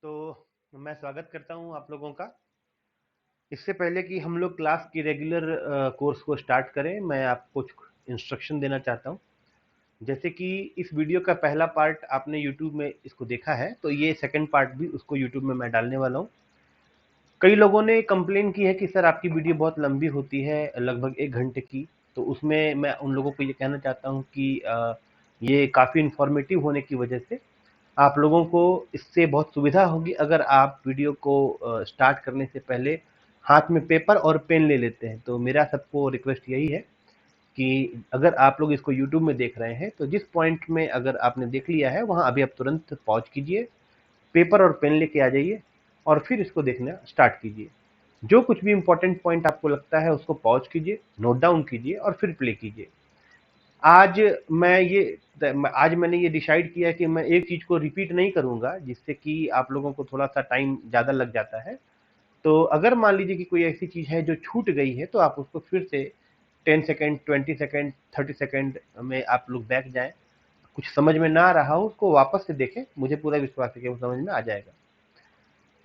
तो मैं स्वागत करता हूं आप लोगों का। इससे पहले कि हम लोग क्लास की रेगुलर कोर्स को स्टार्ट करें, मैं आपको कुछ इंस्ट्रक्शन देना चाहता हूं। जैसे कि इस वीडियो का पहला पार्ट आपने यूट्यूब में इसको देखा है, तो ये सेकंड पार्ट भी उसको यूट्यूब में मैं डालने वाला हूं। कई लोगों ने कंप्लेन की है कि सर आपकी वीडियो बहुत लंबी होती है, लगभग 1 घंटे की। तो उसमें मैं उन लोगों को ये कहना चाहता हूँ कि ये काफ़ी इन्फॉर्मेटिव होने की वजह से आप लोगों को इससे बहुत सुविधा होगी अगर आप वीडियो को स्टार्ट करने से पहले हाथ में पेपर और पेन ले लेते हैं। तो मेरा सबको रिक्वेस्ट यही है कि अगर आप लोग इसको यूट्यूब में देख रहे हैं तो जिस पॉइंट में अगर आपने देख लिया है वहाँ अभी आप तुरंत पॉज कीजिए, पेपर और पेन लेके आ जाइए और फिर इसको देखना स्टार्ट कीजिए। जो कुछ भी इंपॉर्टेंट पॉइंट आपको लगता है उसको पॉज कीजिए, नोट डाउन कीजिए और फिर प्ले कीजिए। आज मैं ये आज मैंने ये डिसाइड किया कि मैं एक चीज़ को रिपीट नहीं करूँगा, जिससे कि आप लोगों को थोड़ा-सा टाइम ज़्यादा लग जाता है। तो अगर मान लीजिए कि कोई ऐसी चीज़ है जो छूट गई है, तो आप उसको फिर से 10 सेकंड, 20 सेकंड, 30 सेकंड में आप लोग बैठ जाएँ। कुछ समझ में ना आ रहा हो, उसको वापस से देखें, मुझे पूरा विश्वास है कि वो समझ में आ जाएगा।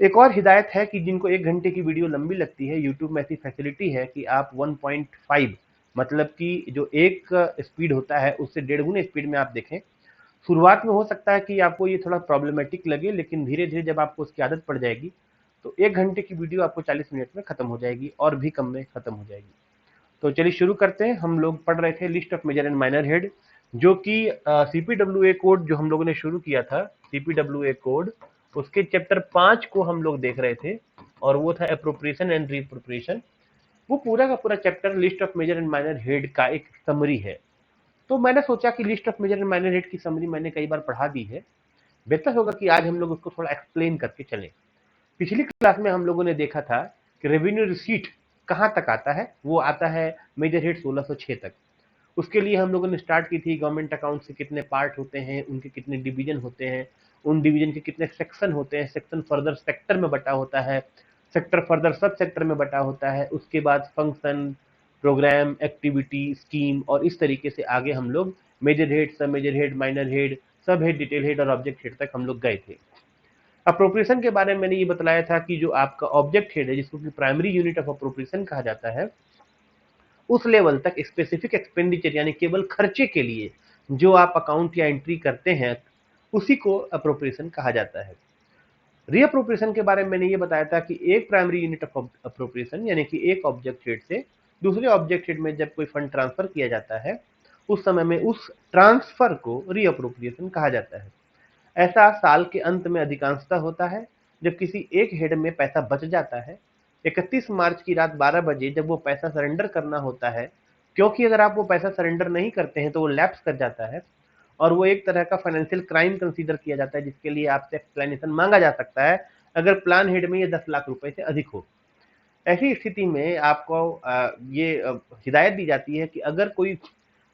एक और हिदायत है कि जिनको 1 घंटे की वीडियो लंबी लगती है, यूट्यूब में ऐसी फैसिलिटी है कि आप 1.5 मतलब कि जो एक स्पीड होता है, उससे डेढ़ गुने स्पीड में आप देखें। शुरुआत में हो सकता है कि आपको ये थोड़ा प्रॉब्लमेटिक लगे, लेकिन धीरे-धीरे जब आपको उसकी आदत पड़ जाएगी, तो 1 घंटे की वीडियो आपको 40 मिनट में खत्म हो जाएगी और भी कम में खत्म हो जाएगी। तो चलिए शुरू करते हैं। हम लोग पढ़ रहे थे list of major and minor head, जो कि सीपीडब्ल्यूए कोड जो हम लोगों ने शुरू किया था, सीपीडब्ल्यूए कोड, उसके चैप्टर 5 को हम लोग देख रहे थे और वो था अप्रोप्रिएशन एंड रीअप्रोप्रिएशन। वो पूरा का पूरा chapter list of major and minor head का एक समरी है। तो मैंने सोचा कि list of major and minor head की समरी मैंने कई बार पढ़ा दी है, बेहतर होगा कि आज हम लोग उसको थोड़ा एक्सप्लेन करके चलें। पिछली क्लास में हम लोगों ने देखा था कि रेवेन्यू रिसीट कहाँ तक आता है। वो आता है मेजर हेड 1606 तक। उसके लिए हम लोगों ने स्टार्ट की थी गवर्नमेंट अकाउंट से कितने पार्ट होते हैं, उनके कितने डिवीजन होते हैं, उन डिवीजन के कितने सेक्शन होते हैं, सेक्शन फर्दर सेक्टर में बटा होता है, सेक्टर फर्दर सब सेक्टर में बटा होता है, उसके बाद फंक्शन, प्रोग्राम, एक्टिविटी, स्कीम और इस तरीके से आगे हम लोग मेजर हेड, सब मेजर हेड, माइनर हेड, सब हेड, डिटेल हेड और ऑब्जेक्ट हेड तक हम लोग गए थे। अप्रोप्रिएशन के बारे में मैंने ये बताया था कि जो आपका ऑब्जेक्ट हेड है, जिसको कि प्राइमरी यूनिट ऑफ अप्रोप्रिएशन कहा जाता है, उस लेवल तक स्पेसिफिक एक्सपेंडिचर यानी केवल खर्चे के लिए जो आप अकाउंट या एंट्री करते हैं, उसी को अप्रोप्रिएशन कहा जाता है। रीअप्रोप्रिएशन के बारे में मैंने ये बताया था कि एक प्राइमरी यूनिट ऑफ अप्रोप्रिएशन यानी कि एक ऑब्जेक्ट हेड से दूसरे ऑब्जेक्ट हेड में जब कोई फंड ट्रांसफर किया जाता है, उस समय में उस ट्रांसफर को रीअप्रोप्रिएशन कहा जाता है। ऐसा साल के अंत में अधिकांशतः होता है जब किसी एक हेड में पैसा बच जाता है। 31 मार्च की रात 12 बजे जब वो पैसा सरेंडर करना होता है, क्योंकि अगर आप वो पैसा सरेंडर नहीं करते हैं तो वो लैप्स कर जाता है और वो एक तरह का फाइनेंशियल क्राइम कंसीडर किया जाता है, जिसके लिए आपसे एक्सप्लेनेशन मांगा जा सकता है अगर प्लान हेड में ये 10 लाख रुपए से अधिक हो। ऐसी स्थिति में आपको ये हिदायत दी जाती है कि अगर कोई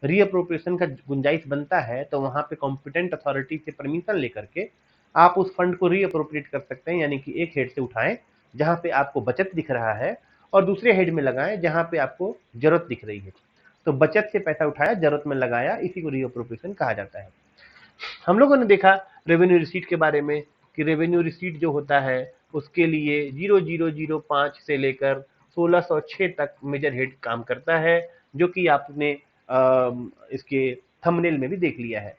रीअप्रोप्रिएशन का गुंजाइश बनता है तो वहां पे कॉम्पिटेंट अथॉरिटी से परमिशन लेकर के आप उस फंड को रीअप्रोप्रिएट कर सकते हैं, यानी कि एक हेड से उठाएं जहां पे आपको बचत दिख रहा है और दूसरे हेड में लगाएं जहां पे आपको जरूरत दिख रही है। तो बचत से पैसा उठाया, जरूरत में लगाया, इसी को रीअप्रोप्रिएशन कहा जाता है। हम लोगों ने देखा रेवेन्यू रिसीट के बारे में कि रेवेन्यू रिसीट जो होता है उसके लिए 0005 से लेकर 1606 तक मेजर हेड काम करता है, जो कि आपने इसके थंबनेल में भी देख लिया है।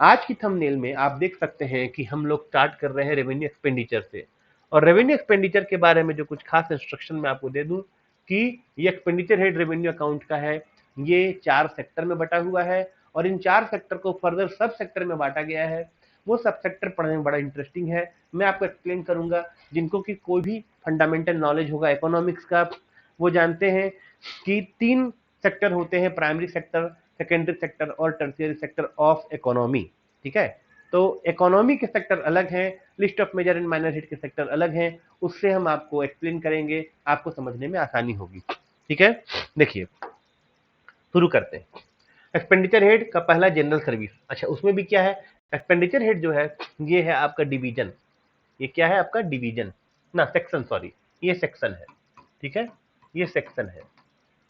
आज की थंबनेल में आप देख सकते हैं कि हम लोग स्टार्ट कर रहे हैं रेवेन्यू एक्सपेंडिचर से। और रेवेन्यू एक्सपेंडिचर के बारे में जो कुछ खास इंस्ट्रक्शन मैं आपको दे दूं कि ये एक्सपेंडिचर हेड रेवेन्यू अकाउंट का है। ये 4 सेक्टर में बटा हुआ है और इन 4 सेक्टर को फर्दर सब सेक्टर में बांटा गया है। वो सब सेक्टर पढ़ने में बड़ा इंटरेस्टिंग है, मैं आपको एक्सप्लेन करूंगा। जिनको कि कोई भी फंडामेंटल नॉलेज होगा इकोनॉमिक्स का, वो जानते हैं कि 3 सेक्टर होते हैं, प्राइमरी सेक्टर, सेकेंडरी सेक्टर और टर्शियरी सेक्टर ऑफ इकोनॉमी। ठीक है, तो इकोनॉमी के सेक्टर अलग हैं, list of major and minor head के सेक्टर अलग हैं। उससे हम आपको एक्सप्लेन करेंगे, आपको समझने में आसानी होगी। ठीक है, देखिए शुरू करते हैं। एक्सपेंडिचर हेड का पहला जनरल सर्विस। अच्छा, उसमें भी क्या है, एक्सपेंडिचर हेड जो है ये है आपका डिवीजन। ये क्या है आपका डिवीजन ना, सेक्शन, सॉरी, ये सेक्शन है। ठीक है, ये सेक्शन है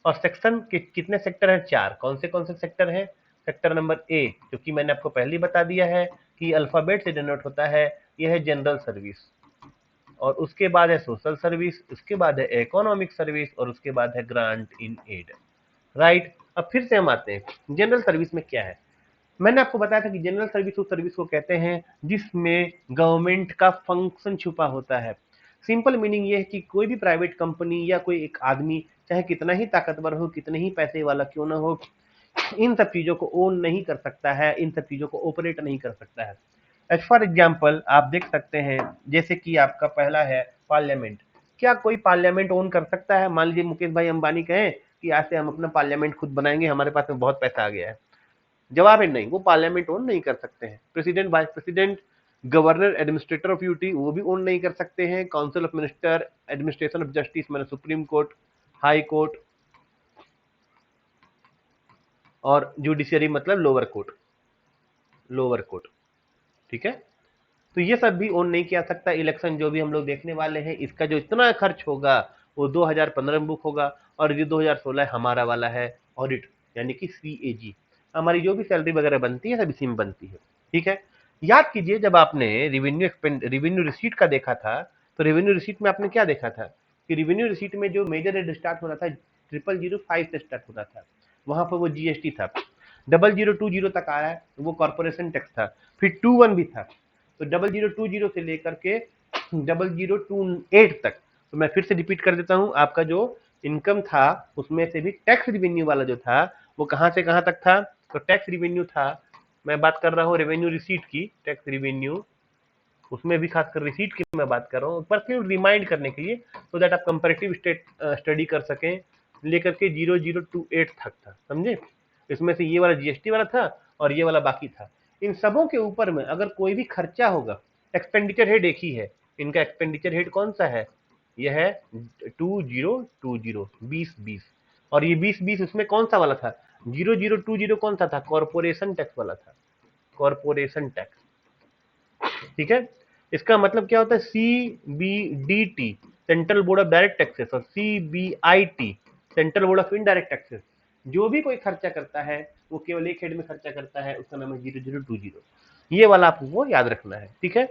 और सेक्शन के कितने सेक्टर हैं, 4। कौन से सेक्टर हैं, सेक्टर नंबर ए, क्योंकि मैंने आपको पहले ही बता दिया है कि अल्फाबेट से डिनोट होता है, ये है जनरल सर्विस। और उसके बाद है सोशल सर्विस, उसके बाद है इकोनॉमिक सर्विस और उसके बाद है ग्रांट इन एड, राइट। अब फिर से हम आते हैं जनरल सर्विस में क्या है। मैंने आपको बताया था कि जनरल सर्विस उस सर्विस को कहते हैं जिसमें गवर्नमेंट का फंक्शन छुपा होता है। सिंपल मीनिंग ये है कि कोई भी प्राइवेट कंपनी या कोई एक आदमी चाहे कितना ही ताकतवर हो, कितने ही पैसे वाला क्यों ना हो, इन सब चीजों को ओन नहीं कर सकता है, इन सब चीजों को ऑपरेट नहीं कर सकता है। एज फॉर एग्जाम्पल आप देख सकते हैं, जैसे कि आपका पहला है पार्लियामेंट। क्या कोई पार्लियामेंट ओन कर सकता है? मान लीजिए मुकेश भाई अंबानी कहें कि आज से हम अपना पार्लियामेंट खुद बनाएंगे, हमारे पास में बहुत पैसा आ गया है। जवाब है नहीं, वो पार्लियामेंट ओन नहीं कर सकते हैं। President, vice president, governor, administrator of UT, वो भी ओन नहीं कर सकते हैं। Council of minister, administration of justice मैंने सुप्रीम कोर्ट, हाई कोर्ट और जुडिशियरी मतलब लोअर कोर्ट, लोअर कोर्ट, ठीक है। तो ये सब भी ओन नहीं किया सकता। इलेक्शन जो भी हम लोग देखने वाले हैं, इसका जो इतना खर्च होगा वो 2015 में बुक होगा, और ये 2016 हमारा वाला है ऑडिट, यानी कि CAG। हमारी जो भी सैलरी वगैरह बनती है सब इसी में बनती है, ठीक है। याद कीजिए जब आपने रिवेन्यू रिसीट का देखा था, तो रेवेन्यू रिसीट में आपने क्या देखा था कि रेवेन्यू रिसीट में जो मेजर रेट स्टार्ट होना था 0005 से स्टार्ट होता था, वहां पर वो GST था। 0020 तक आ रहा है वो कॉर्पोरेशन टैक्स था, फिर 21 भी था। तो 0020 से लेकर के 0028 तक, तो मैं फिर से रिपीट कर देता हूं, आपका जो इनकम था उसमें से भी टैक्स रिवेन्यू वाला जो था वो कहां से कहां तक था। तो टैक्स रिवेन्यू था, मैं बात कर रहा हूं रेवेन्यू रिसीट की, टैक्स रिवेन्यू, उसमें भी खासकर रिसीट की मैं बात कर रहा हूं, पर फिर रिमाइंड करने के लिए, सो दैट आप कंपेरेटिव स्टडी कर सकें, लेकर के 0028 तक था, समझे। इसमें से ये वाला GST वाला था और ये वाला बाकी था। इन सबों के ऊपर में अगर कोई भी खर्चा होगा, एक्सपेंडिचर हेड एक ही है, इनका एक्सपेंडिचर हेड कौन सा है, यह है 2020 2020, और ये 2020 उसमें कौन सा वाला था, 0020 कौन सा था, कॉर्पोरेशन टैक्स वाला था, कॉर्पोरेशन टैक्स, ठीक है। इसका मतलब क्या होता है, CBDT central board of direct taxes और CBIT central board of indirect taxes, जो भी कोई खर्चा करता है वो केवल एक हेड में खर्चा करता है, उसका नाम है 0020। ये वाला आपको याद रखना है, ठीक है।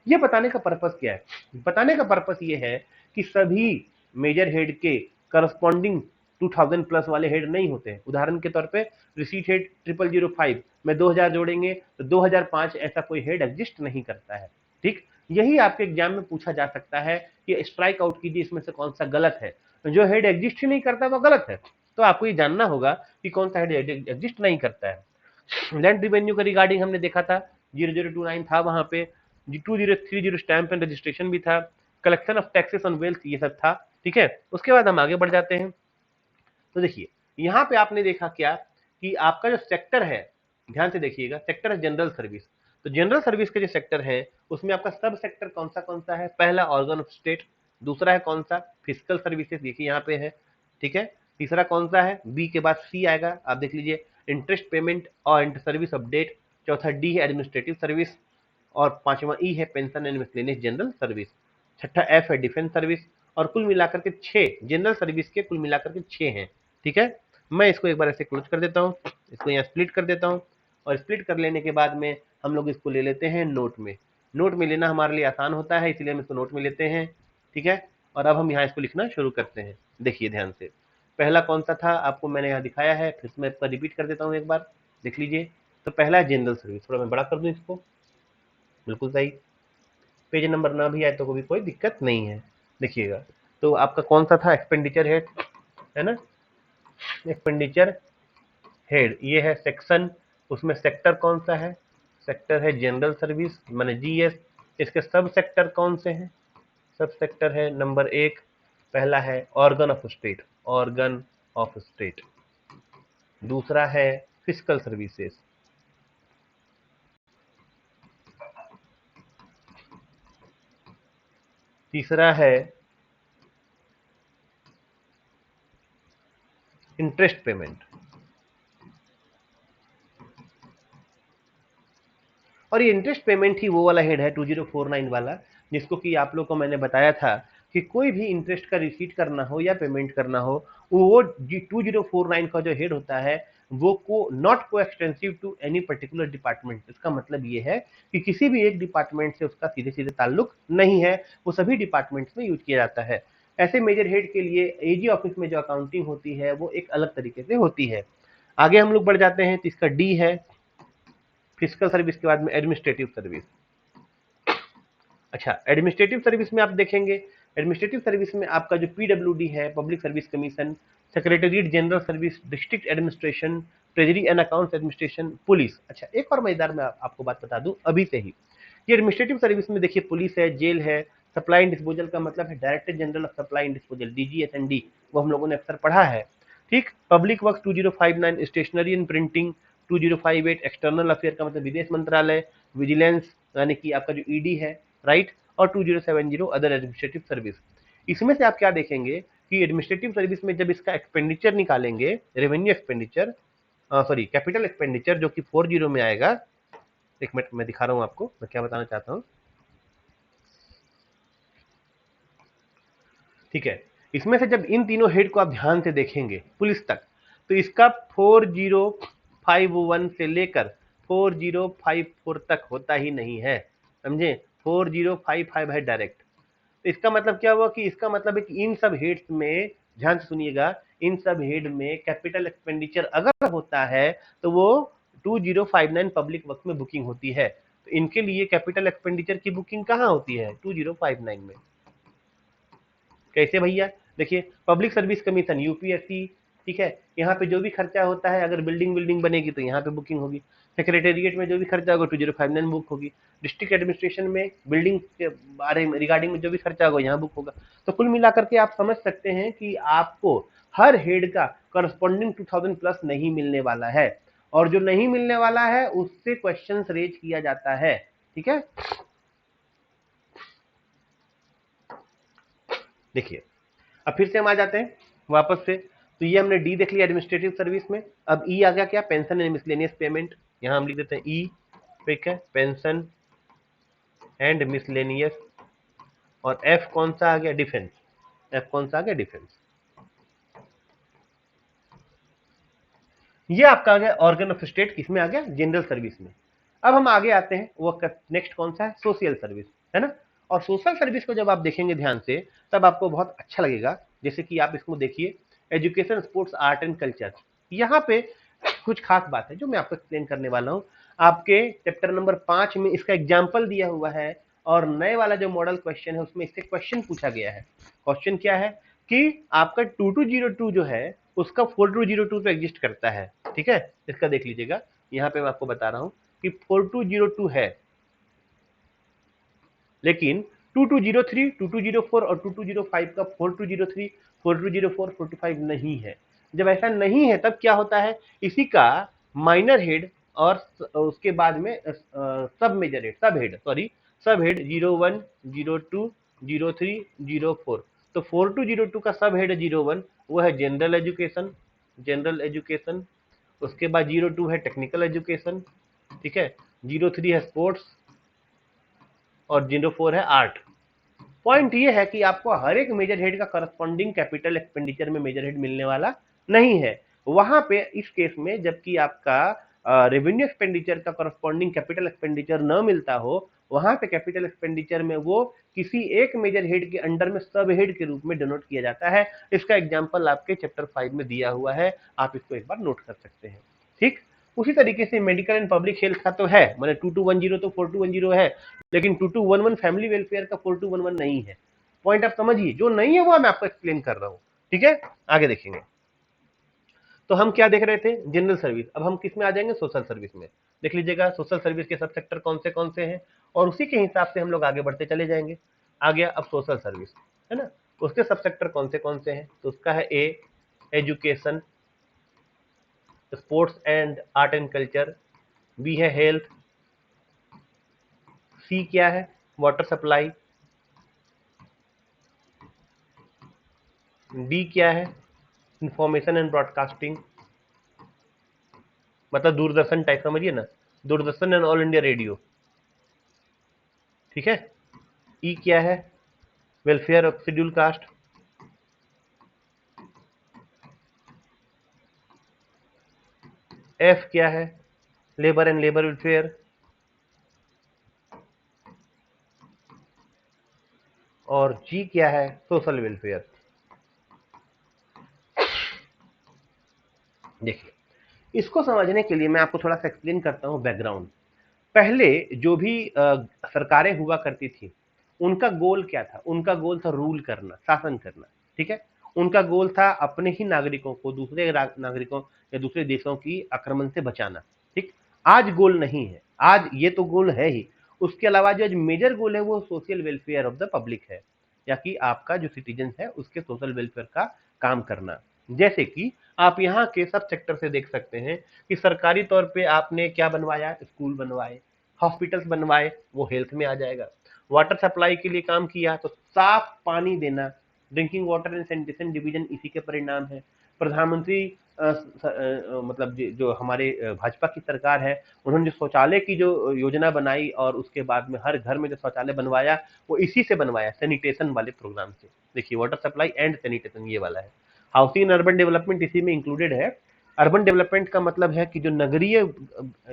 ये बताने का पर्पस क्या है, बताने का पर्पस ये है कि सभी मेजर हेड के करस्पॉन्डिंग 2000 प्लस वाले हेड नहीं होते हैं। उदाहरण के तौर पे रिसीट हेड 0005 में 2000 जोड़ेंगे तो 2005 ऐसा कोई हेड एग्जिस्ट नहीं करता है, ठीक। यही आपके एग्जाम में पूछा जा सकता है कि स्ट्राइक आउट कीजिए इसमें से कौन सा गलत है। जो हेड एग्जिस्ट ही नहीं करता वो गलत है, तो आपको ये जानना होगा कि कौन सा हेड एग्जिस्ट नहीं करता है। लैंड रिवेन्यू का रिगार्डिंग हमने देखा था, 0029 था, वहां पे 2030 स्टैंप एंड रजिस्ट्रेशन भी था, collection of taxes on wealth ये सब था, ठीक है। उसके बाद हम आगे बढ़ जाते हैं। तो देखिए यहाँ पे आपने देखा क्या कि आपका जो सेक्टर है, ध्यान से देखिएगा, सेक्टर है जनरल सर्विस। तो जनरल सर्विस का जो सेक्टर है उसमें आपका सब सेक्टर कौन सा है, पहला ऑर्गन ऑफ स्टेट, दूसरा है कौन सा, फिजिकल सर्विसेज, देखिए यहाँ पे है, ठीक है। तीसरा कौन सा है, बी के बाद सी आएगा, आप देख लीजिए, इंटरेस्ट पेमेंट और इंटर सर्विस अपडेट। चौथा डी है एडमिनिस्ट्रेटिव सर्विस, और पांचवा ई है pension and miscellaneous general service. छठा एफ है डिफेंस सर्विस, और कुल मिलाकर के 6 जनरल सर्विस के कुल मिलाकर के 6 हैं, ठीक है। मैं इसको एक बार ऐसे क्लोज कर देता हूँ, इसको यहाँ स्प्लिट कर देता हूँ, और स्प्लिट कर लेने के बाद में हम लोग इसको ले लेते हैं नोट में। नोट में लेना हमारे लिए आसान होता है, इसलिए हम इसको नोट में लेते हैं, ठीक है। और अब हम यहाँ इसको लिखना शुरू करते हैं। देखिए ध्यान से, पहला कौन सा था आपको मैंने यहाँ दिखाया है, फिर मैं इसका रिपीट कर देता हूँ एक बार, देख लीजिए। तो पहला है जनरल सर्विस, थोड़ा मैं बड़ा कर दूँ इसको, बिल्कुल सही, पेज नंबर ना भी आए तो भी कोई दिक्कत नहीं है, देखिएगा। तो आपका कौन सा था, एक्सपेंडिचर हेड, है ना, एक्सपेंडिचर हेड, ये है सेक्शन, उसमें सेक्टर कौन सा है, सेक्टर है जनरल सर्विस माने GS। इसके सब सेक्टर कौन से हैं, सब सेक्टर है नंबर 1, पहला है organ of state, organ of state, दूसरा है फिजिकल सर्विसेज, तीसरा है इंटरेस्ट पेमेंट, और ये इंटरेस्ट पेमेंट ही वो वाला हेड है 2049 वाला, जिसको कि आप लोग को मैंने बताया था कि कोई भी इंटरेस्ट का रिसीट करना हो या पेमेंट करना हो, वो 2049 का जो हेड होता है वो को not coextensive to any particular department. इसका मतलब ये है कि किसी भी एक डिपार्टमेंट से उसका सीधे सीधे ताल्लुक नहीं है, वो सभी डिपार्टमेंट्स में यूज किया जाता है। ऐसे मेजर हेड के लिए एजी ऑफिस में जो अकाउंटिंग होती है वो एक अलग तरीके से होती है। आगे हम लोग बढ़ जाते हैं तो इसका डी है फिजिकल सर्विस के बाद में एडमिनिस्ट्रेटिव सर्विस। अच्छा, एडमिनिस्ट्रेटिव सर्विस में आप देखेंगे, एडमिनिस्ट्रेटिव सर्विस में आपका जो पीडब्ल्यूडी है, public service commission, secretariat general service, district administration, treasury and accounts administration, police. अच्छा, एक और मजेदार मैं आपको बात बता दूं अभी से ही, ये एडमिनिस्ट्रेटिव सर्विस में देखिए पुलिस है, जेल है, सप्लाई एंड डिस्पोजल का मतलब है director general of supply and disposal, DGSND, वो हम लोगों ने अक्सर पढ़ा है। ठीक, public work 2059, stationery and printing 2058, external affair का मतलब विदेश मंत्रालय, विजिलेंस यानी कि आपका जो ईडी है, राइट, और 2070 अदर एडमिनिस्ट्रेटिव सर्विस। इसमें से आप क्या देखेंगे कि एडमिनिस्ट्रेटिव सर्विस में जब इसका एक्सपेंडिचर निकालेंगे, revenue expenditure, sorry capital expenditure, जो कि 40 में आएगा। एक मिनट मैं दिखा रहा हूं आपको मैं क्या बताना चाहता हूं। ठीक है, इसमें से जब इन तीनों हेड को आप ध्यान से देखेंगे पुलिस तक, तो इसका 4051 से लेकर 4054 तक होता ही नहीं है, समझे। 4055 है डायरेक्ट। तो इसका मतलब क्या हुआ कि इसका मतलब है कि इन सब हेड्स में, ध्यान से सुनिएगा, इन सब हेड में कैपिटल एक्सपेंडिचर अगर होता है तो वो 2059 पब्लिक वर्क में बुकिंग होती है। तो इनके लिए कैपिटल एक्सपेंडिचर की बुकिंग कहाँ होती है? 2059 में। कैसे भैया? देखिए, पब्लिक सर्विस कमीशन यूपीएससी, ठीक है, यहाँ पे जो भी खर्चा होता है, अगर बिल्डिंग बिल्डिंग बनेगी तो यहाँ पे बुकिंग होगी। सेक्रेटेरिएट में जो भी खर्चा होगा 2059 बुक होगी। डिस्ट्रिक्ट एडमिनिस्ट्रेशन में बिल्डिंग के बारे में रिगार्डिंग में जो भी खर्चा होगा यहाँ बुक होगा। तो कुल मिलाकर के आप समझ सकते हैं कि आपको हर हेड का करस्पॉन्डिंग 2000 प्लस नहीं मिलने वाला है, और जो नहीं मिलने वाला है उससे क्वेश्चन रेज किया जाता है। ठीक है, देखिए अब फिर से हम आ जाते हैं वापस से। तो ये हमने डी देख लिया एडमिनिस्ट्रेटिव सर्विस में। अब ई आ गया क्या? Pension and miscellaneous payment. यहां हम लिख देते हैं ई, ठीक है, पेंशन एंड मिसलेनियस। और एफ कौन सा आ गया? डिफेंस। एफ कौन सा आ गया? डिफेंस। ये आपका आ गया ऑर्गन ऑफ स्टेट, किसमें आ गया? जनरल सर्विस में। अब हम आगे आते हैं, वो नेक्स्ट कौन सा है? सोशल सर्विस, है ना। और सोशल सर्विस को जब आप देखेंगे ध्यान से, तब आपको बहुत अच्छा लगेगा। जैसे कि आप इसको देखिए, education, sports, art and culture. यहाँ पे कुछ खास बात है जो मैं आपको एक्सप्लेन करने वाला हूँ। आपके चैप्टर नंबर 5 में इसका एग्जाम्पल दिया हुआ है, और नए वाला जो मॉडल क्वेश्चन है उसमें इससे क्वेश्चन पूछा गया है। क्वेश्चन क्या है कि आपका 2202 जो है उसका 4202 तो एग्जिस्ट करता है। ठीक है, इसका देख लीजिएगा, यहाँ पे मैं आपको बता रहा हूँ कि 4202 है, लेकिन 2203, 2204 और 2205 का 4203, 4204, 45 नहीं है। जब ऐसा नहीं है तब क्या होता है? इसी का माइनर हेड और उसके बाद में सब मेजर हेड, सब हेड, सॉरी, सब हेड 01, 02, 03, 04। तो 4202 का सब हेड 01, वो है जनरल एजुकेशन, जनरल एजुकेशन। उसके बाद 02 है टेक्निकल एजुकेशन, ठीक है, 03 है स्पोर्ट्स, और 04 है आर्ट। पॉइंट ये है कि आपको हर एक मेजर हेड का करस्पॉन्डिंग कैपिटल एक्सपेंडिचर में मेजर हेड मिलने वाला नहीं है। वहां पे इस केस में जबकि आपका रेवेन्यू एक्सपेंडिचर का करस्पॉन्डिंग कैपिटल एक्सपेंडिचर न मिलता हो, वहां पे कैपिटल एक्सपेंडिचर में वो किसी एक मेजर हेड के अंडर में सब हेड के रूप में डिनोट किया जाता है। इसका एग्जाम्पल आपके चैप्टर 5 में दिया हुआ है, आप इसको एक बार नोट कर सकते हैं। ठीक, उसी तरीके से मेडिकल एंड पब्लिक हेल्थ का तो है, मैंने 2210 तो 4210 है, लेकिन 2211 फैमिली वेलफेयर का 4211 नहीं है। पॉइंट आप समझिए, जो नहीं है वो मैं आपको एक्सप्लेन कर रहा हूं। ठीक है, आगे देखेंगे। तो हम क्या देख रहे थे? General service. अब हम किस में आ जाएंगे? सोशल सर्विस में। देख लीजिएगा सोशल सर्विस के सब सेक्टर कौन से हैं, और उसी के हिसाब से हम लोग आगे बढ़ते चले जाएंगे। आ गया अब सोशल सर्विस, है ना। उसके सब सेक्टर कौन से हैं? तो उसका है A, education, sports and art and culture. B है हेल्थ। सी क्या है? Water supply. डी क्या है? इंफॉर्मेशन एंड ब्रॉडकास्टिंग, मतलब दूरदर्शन टाइप, समझिए ना, Doordarshan and all India radio. ठीक है। ई क्या है? Welfare of schedule caste, F क्या है, लेबर एंड लेबर वेलफेयर, और जी क्या है, सोशल वेलफेयर। देखिए, इसको समझने के लिए मैं आपको थोड़ा सा एक्सप्लेन करता हूँ बैकग्राउंड। पहले जो भी सरकारें हुआ करती थी, उनका गोल क्या था? उनका गोल था रूल करना, शासन करना। ठीक है, उनका गोल था अपने ही नागरिकों को दूसरे नागरिकों या दूसरे देशों की आक्रमण से बचाना। ठीक, आज गोल नहीं है, आज ये तो गोल है ही, उसके अलावा जो मेजर गोल है वो social welfare of the public है, या कि आपका जो सिटीजन है उसके सोशल वेलफेयर का काम करना। जैसे कि आप यहाँ के सब सेक्टर से देख सकते हैं कि सरकारी तौर पे आपने क्या बनवाया, स्कूल बनवाए, हॉस्पिटल्स बनवाए, वो हेल्थ में आ जाएगा। वाटर सप्लाई के लिए काम किया तो साफ पानी देना, drinking water and sanitation division इसी के परिणाम है। प्रधानमंत्री मतलब जो हमारे भाजपा की सरकार है, उन्होंने जो शौचालय की जो योजना बनाई और उसके बाद में हर घर में जो शौचालय बनवाया, वो इसी से बनवाया, सैनिटेशन वाले प्रोग्राम से। देखिए, वाटर सप्लाई एंड सैनिटेशन ये वाला है। हाउसिंग एंड अर्बन डेवलपमेंट इसी में इंक्लूडेड है। अर्बन डेवलपमेंट का मतलब है कि जो नगरीय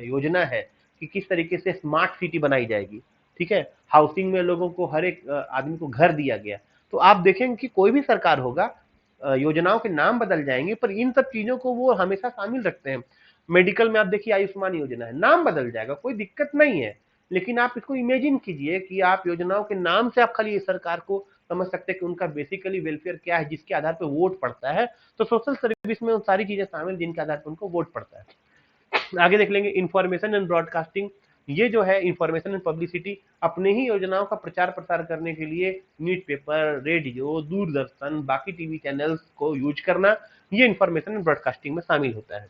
योजना है कि किस तरीके से स्मार्ट सिटी बनाई जाएगी। ठीक है, हाउसिंग में लोगों को हर एक आदमी को घर दिया गया। तो आप देखेंगे कि कोई भी सरकार होगा, योजनाओं के नाम बदल जाएंगे पर इन सब चीजों को वो हमेशा शामिल रखते हैं। मेडिकल में आप देखिए, आयुष्मान योजना है, नाम बदल जाएगा, कोई दिक्कत नहीं है, लेकिन आप इसको इमेजिन कीजिए कि आप योजनाओं के नाम से आप खाली सरकार को समझ सकते हैं कि उनका बेसिकली वेलफेयर क्या है, जिसके आधार पर वोट पड़ता है। तो सोशल सर्विस में उन सारी चीजें शामिल जिनके आधार पर उनको वोट पड़ता है। आगे देख लेंगे इंफॉर्मेशन एंड ब्रॉडकास्टिंग। ये जो है इंफॉर्मेशन एंड पब्लिसिटी, अपने ही योजनाओं का प्रचार प्रसार करने के लिए न्यूज पेपर, रेडियो, दूरदर्शन, बाकी टीवी चैनल्स को यूज करना, ये इंफॉर्मेशन एंड ब्रॉडकास्टिंग में शामिल होता है।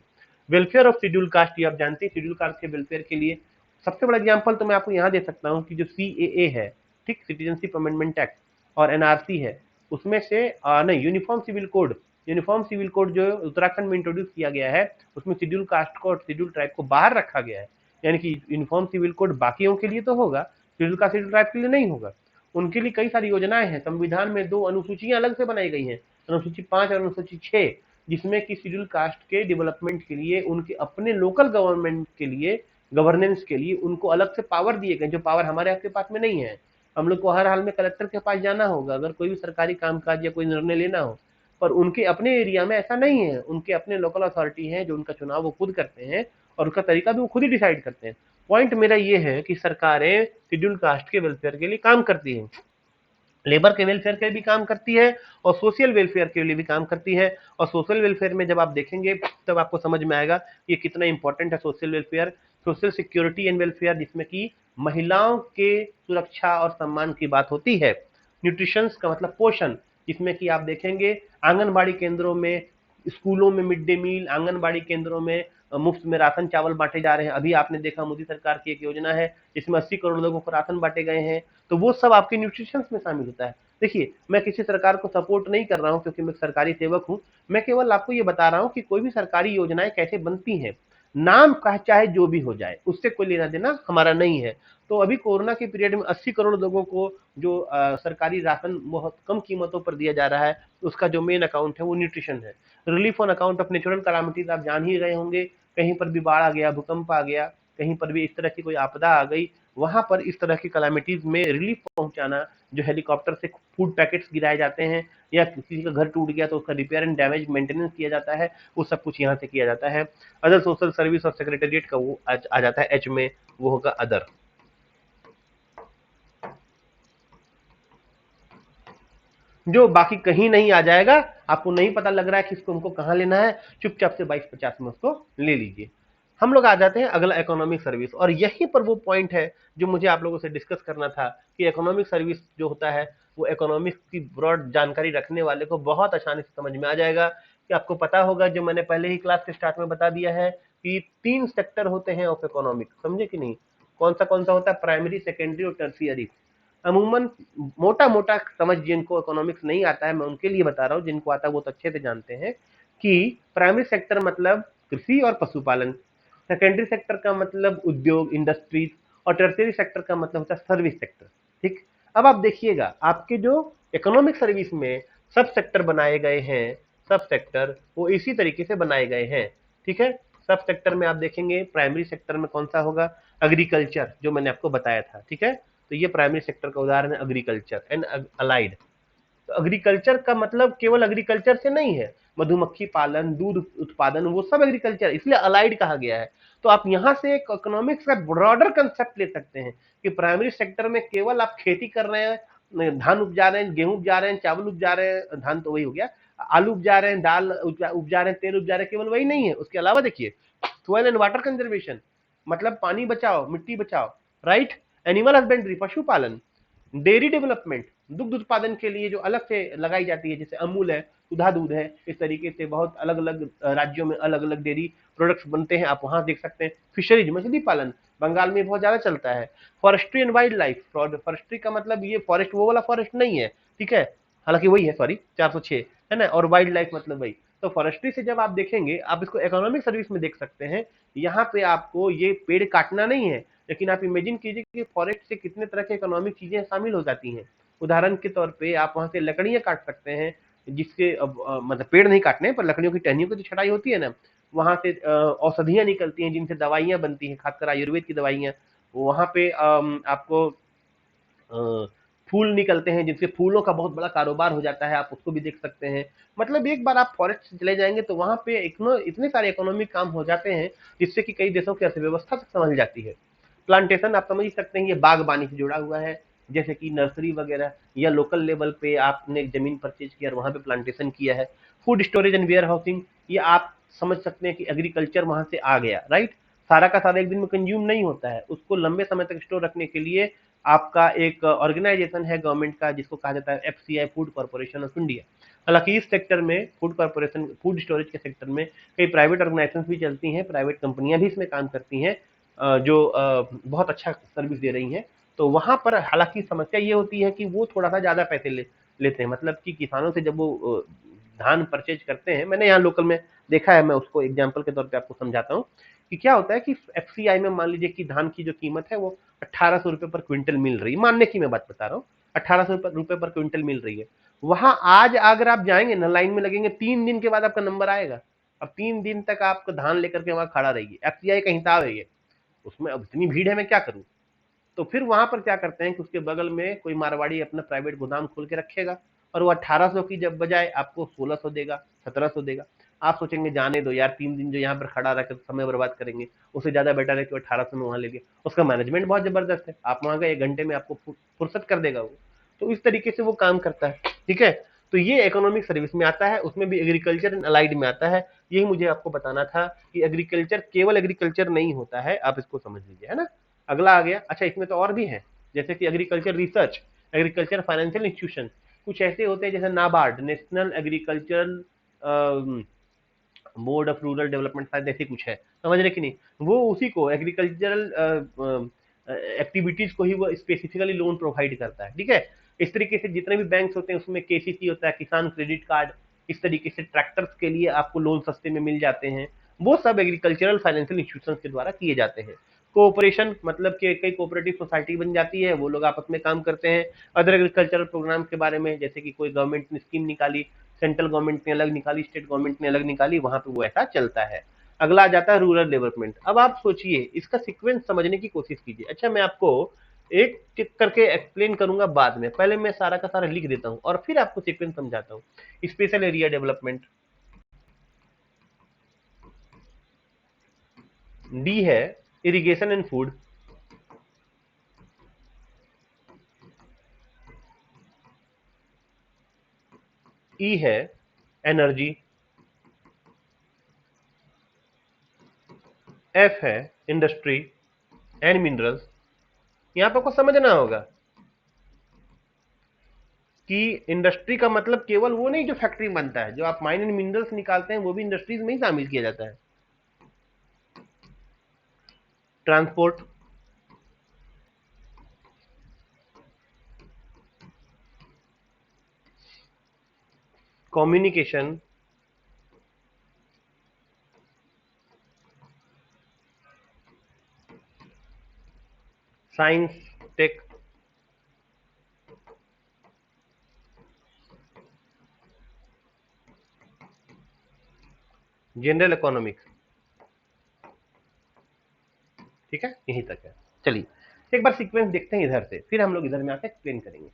वेलफेयर ऑफ शेड्यूल कास्ट, ये आप जानते हैं, शेड्यूल कास्ट के वेलफेयर के लिए सबसे बड़ा एग्जाम्पल तो मैं आपको यहाँ दे सकता हूँ कि जो CAA है, ठीक, सिटीजनशिप अमेंडमेंट एक्ट, और NRC है, उसमें से नहीं, यूनिफॉर्म सिविल कोड जो उत्तराखंड में इंट्रोड्यूस किया गया है, उसमें शेड्यूल कास्ट को और शेड्यूल ट्राइब को बाहर रखा गया है। यानी कि यूनिफॉर्म सिविल कोड बाकियों के लिए तो होगा, शेड्यूल कास्ट शेड्यूल ट्राइब के लिए नहीं होगा। उनके लिए कई सारी योजनाएं हैं। संविधान में 2 अनुसूचियां अलग से बनाई गई हैं, अनुसूची 5 और अनुसूची 6, जिसमें कि शेड्यूल कास्ट के डेवलपमेंट के लिए, उनके अपने लोकल गवर्नमेंट के लिए, गवर्नेंस के लिए उनको अलग से पावर दिए गए, जो पावर हमारे आपके पास में नहीं है। हम लोग को हर हाल में कलेक्टर के पास जाना होगा अगर कोई भी सरकारी कामकाज या कोई निर्णय लेना हो, पर उनके अपने एरिया में ऐसा नहीं है। उनके अपने लोकल अथॉरिटी हैं जो उनका चुनाव वो खुद करते हैं और उसका तरीका भी वो खुद ही डिसाइड करते हैं। पॉइंट मेरा ये है कि सरकारें शेड्यूल कास्ट के वेलफेयर के लिए काम करती हैं, लेबर के वेलफेयर के लिए भी काम करती है और सोशल वेलफेयर के लिए भी काम करती है। और सोशल वेलफेयर में जब आप देखेंगे तब आपको समझ में आएगा ये कितना इंपॉर्टेंट है social welfare. Social security and welfare, जिसमें कि महिलाओं के सुरक्षा और सम्मान की बात होती है। न्यूट्रिशन का मतलब पोषण, जिसमें कि आप देखेंगे आंगनबाड़ी केंद्रों में, स्कूलों में मिड डे मील, आंगनबाड़ी केंद्रों में मुफ्त में राशन चावल बांटे जा रहे हैं। अभी आपने देखा मोदी सरकार की एक योजना है जिसमें 80 करोड़ लोगों को राशन बांटे गए हैं। तो वो सब आपके न्यूट्रिशन में शामिल होता है। देखिए, मैं किसी सरकार को सपोर्ट नहीं कर रहा हूं क्योंकि मैं सरकारी सेवक हूं, मैं केवल आपको ये बता रहा हूं कि कोई भी सरकारी योजनाएं कैसे बनती हैं। नाम का चाहे जो भी हो जाए, उससे कोई लेना देना हमारा नहीं है। तो अभी कोरोना के पीरियड में 80 करोड़ लोगों को जो सरकारी राशन बहुत कम कीमतों पर दिया जा रहा है, उसका जो मेन अकाउंट है वो न्यूट्रिशन है। Relief on account of natural calamities, आप जान ही रहे होंगे, कहीं पर भी बाढ़ आ गया, भूकंप आ गया, कहीं पर भी इस तरह की कोई आपदा आ गई, वहां पर इस तरह की कैलामिटीज में रिलीफ पहुंचाना, जो हेलीकॉप्टर से फूड पैकेट्स गिराए जाते हैं या किसी का घर टूट गया तो उसका रिपेयर एंड डैमेज मेंटेनेंस किया जाता है, वो सब कुछ यहाँ से किया जाता है। अदर सोशल सर्विस और सेक्रेटेरिएट का वो आ जाता है एच में, वो होगा अदर। जो बाकी कहीं नहीं आ जाएगा, आपको नहीं पता लग रहा है कि इसको हमको कहाँ लेना है, चुपचाप से 22-50 में उसको ले लीजिए। हम लोग आ जाते हैं अगला, इकोनॉमिक सर्विस, और यहीं पर वो पॉइंट है जो मुझे आप लोगों से डिस्कस करना था कि इकोनॉमिक सर्विस जो होता है वो इकोनॉमिक्स की ब्रॉड जानकारी रखने वाले को बहुत आसानी से समझ में आ जाएगा। कि आपको पता होगा, जो मैंने पहले ही क्लास के स्टार्ट में बता दिया है कि 3 सेक्टर होते हैं ऑफ इकोनॉमिक्स, समझे कि नहीं? कौन सा होता है? प्राइमरी, सेकेंडरी और टर्शियरी। अमूमन मोटा मोटा समझ जिनको इकोनॉमिक्स नहीं आता है, मैं उनके लिए बता रहा हूँ, जिनको आता है वो तो अच्छे से जानते हैं कि प्राइमरी सेक्टर मतलब कृषि और पशुपालन, सेकेंडरी सेक्टर का मतलब उद्योग, इंडस्ट्रीज, और टर्शियरी सेक्टर का मतलब होता है सर्विस सेक्टर। ठीक, अब आप देखिएगा आपके जो इकोनॉमिक सर्विस में सब सेक्टर बनाए गए हैं, सब सेक्टर वो इसी तरीके से बनाए गए हैं। ठीक है, सब सेक्टर में आप देखेंगे प्राइमरी सेक्टर में कौन सा होगा, एग्रीकल्चर, जो मैंने आपको बताया था। ठीक है, तो ये प्राइमरी सेक्टर का उदाहरण है एग्रीकल्चर एंड अलाइड। तो एग्रीकल्चर का मतलब केवल एग्रीकल्चर से नहीं है, मधुमक्खी पालन, दूध उत्पादन, वो सब एग्रीकल्चर, इसलिए अलाइड कहा गया है। तो आप यहाँ से एक इकोनॉमिक्स का ब्रॉडर कंसेप्ट ले सकते हैं कि प्राइमरी सेक्टर में केवल आप खेती कर रहे हैं, धान उपजा रहे हैं, गेहूं उपजा रहे हैं, चावल उपजा रहे हैं, धान तो वही हो गया, आलू उपजा रहे हैं, दाल उपजा रहे हैं, तेल उपजा रहे हैं, केवल वही नहीं है। उसके अलावा देखिए सोयल एंड वाटर कंजर्वेशन, मतलब पानी बचाओ, मिट्टी बचाओ, राइट, एनिमल हस्बेंड्री, पशुपालन, डेयरी डेवलपमेंट, दुग्ध उत्पादन के लिए जो अलग से लगाई जाती है, जैसे अमूल है, सुधा दूध है, इस तरीके से बहुत अलग अलग राज्यों में अलग अलग डेयरी प्रोडक्ट्स बनते हैं, आप वहां देख सकते हैं। फिशरीज, मछली पालन बंगाल में बहुत ज्यादा चलता है। Forestry and wild life, forestry का मतलब ये फॉरेस्ट वो वाला फॉरेस्ट नहीं है, ठीक है, हालांकि वही है, सॉरी 406 है ना, और वाइल्ड लाइफ मतलब वही। तो फॉरेस्ट्री से जब आप देखेंगे, आप इसको इकोनॉमिक सर्विस में देख सकते हैं। यहाँ पे आपको ये पेड़ काटना नहीं है, लेकिन आप इमेजिन कीजिए कि फॉरेस्ट से कितने तरह के इकोनॉमिक चीजें शामिल हो जाती हैं। उदाहरण के तौर पे आप वहां से लकड़ियां काट सकते हैं, जिसके मतलब पेड़ नहीं काटने पर लकड़ियों की टहनियों की जो छटाई होती है ना, वहां से औषधियां निकलती हैं जिनसे दवाइयां बनती हैं, खासकर आयुर्वेद की दवाइयां। वहां पे आपको फूल निकलते हैं जिनसे फूलों का बहुत बड़ा कारोबार हो जाता है, आप उसको भी देख सकते हैं। मतलब एक बार आप फॉरेस्ट से चले जाएंगे तो वहां पे इतने सारे इकोनॉमिक काम हो जाते हैं, जिससे कि कई देशों की अर्थव्यवस्था तक संभल जाती है। प्लांटेशन आप समझ ही सकते हैं, ये बागबानी से जुड़ा हुआ है, जैसे कि नर्सरी वगैरह, या लोकल लेवल पे आपने जमीन परचेज किया और वहां पे प्लांटेशन किया है। Food storage and warehousing, ये आप समझ सकते हैं कि एग्रीकल्चर वहां से आ गया, राइट। सारा का सारा एक दिन में कंज्यूम नहीं होता है, उसको लंबे समय तक स्टोर रखने के लिए आपका एक ऑर्गेनाइजेशन है गवर्नमेंट का, जिसको कहा जाता है FCI, food corporation of India. हालांकि इस सेक्टर में फूड कॉर्पोरेशन, फूड स्टोरेज के सेक्टर में कई प्राइवेट ऑर्गेनाइजेशन भी चलती हैं, प्राइवेट कंपनियां भी इसमें काम करती हैं, जो बहुत अच्छा सर्विस दे रही हैं। तो वहां पर हालांकि समस्या ये होती है कि वो थोड़ा सा ज्यादा पैसे लेते हैं, मतलब कि किसानों से जब वो धान परचेज करते हैं, मैंने यहाँ लोकल में देखा है, मैं उसको एग्जाम्पल के तौर पे आपको समझाता हूँ कि क्या होता है कि एफसीआई में मान लीजिए कि धान की जो कीमत है वो 1800 रुपए पर क्विंटल मिल रही है, मानने की मैं बात बता रहा हूँ, 1800 रुपए पर क्विंटल मिल रही है। वहां आज अगर आप जाएंगे ना, लाइन में लगेंगे, 3 दिन के बाद आपका नंबर आएगा। अब 3 दिन तक आपको धान लेकर के वहां खड़ा रहिए, एफसीआई का हिसाब है ये, उसमें अब इतनी भीड़ है, मैं क्या करूं। तो फिर वहां पर क्या करते हैं कि उसके बगल में कोई मारवाड़ी अपना प्राइवेट गोदाम खोल के रखेगा, और वो 1800 की जब बजाय आपको 1600 देगा, 1700 देगा। आप सोचेंगे जाने दो यार, 3 दिन जो यहाँ पर खड़ा रहकर समय बर्बाद करेंगे, उससे ज्यादा बेटर है कि 1800 में वहां ले गए। उसका मैनेजमेंट बहुत जबरदस्त है, आप वहां गए 1 घंटे में आपको फुर्सत कर देगा वो। तो इस तरीके से वो काम करता है, ठीक है। तो ये इकोनॉमिक सर्विस में आता है, उसमें भी एग्रीकल्चर एंड अलाइड में आता है। यही मुझे आपको बताना था कि एग्रीकल्चर केवल एग्रीकल्चर नहीं होता है, आप इसको समझ लीजिए, है ना। अगला आ गया, अच्छा इसमें तो और भी है, जैसे कि agriculture research, agriculture financial institution, कुछ ऐसे होते हैं जैसे NABARD, national agricultural board of rural development, शायद ऐसे कुछ है, समझ रहे कि नहीं। वो उसी को एग्रीकल्चरल एक्टिविटीज को ही वो स्पेसिफिकली लोन प्रोवाइड करता है, ठीक है। इस तरीके से जितने भी बैंक होते हैं उसमें केसीसी होता है, किसान क्रेडिट कार्ड, इस तरीके से ट्रैक्टर्स के लिए आपको लोन सस्ते में मिल जाते हैं। वो सब एग्रीकल्चरल फाइनेंशियल इंस्टीट्यूशन के द्वारा किए जाते हैं। कोऑपरेशन मतलब कि कई कोऑपरेटिव सोसाइटी बन जाती है, वो लोग आपस में काम करते हैं अदर एग्रीकल्चरल प्रोग्राम के बारे में, जैसे कि कोई गवर्नमेंट ने स्कीम निकाली, सेंट्रल गवर्नमेंट ने अलग निकाली, स्टेट गवर्नमेंट ने अलग निकाली, वहां पे वो ऐसा चलता है। अगला आ जाता है रूरल डेवलपमेंट। अब आप सोचिए, इसका सीक्वेंस समझने की कोशिश कीजिए। अच्छा मैं आपको एक टिक करके एक्सप्लेन करूंगा बाद में, पहले मैं सारा का सारा लिख देता हूं और फिर आपको सीक्वेंस समझाता हूं। स्पेशल एरिया डेवलपमेंट, डी है इरिगेशन एंड फूड, ई है एनर्जी, एफ है इंडस्ट्री एंड मिनरल्स। यहां पर आपको समझना होगा कि इंडस्ट्री का मतलब केवल वो नहीं जो फैक्ट्री बनता है, जो आप माइन एंड मिनरल्स निकालते हैं वो भी इंडस्ट्रीज में ही शामिल किया जाता है। Transport, communication, science tech, general economics, ठीक है, यहीं तक है। चलिए एक बार सीक्वेंस देखते हैं इधर से, फिर हम लोग इधर में आके एक्सप्लेन करेंगे।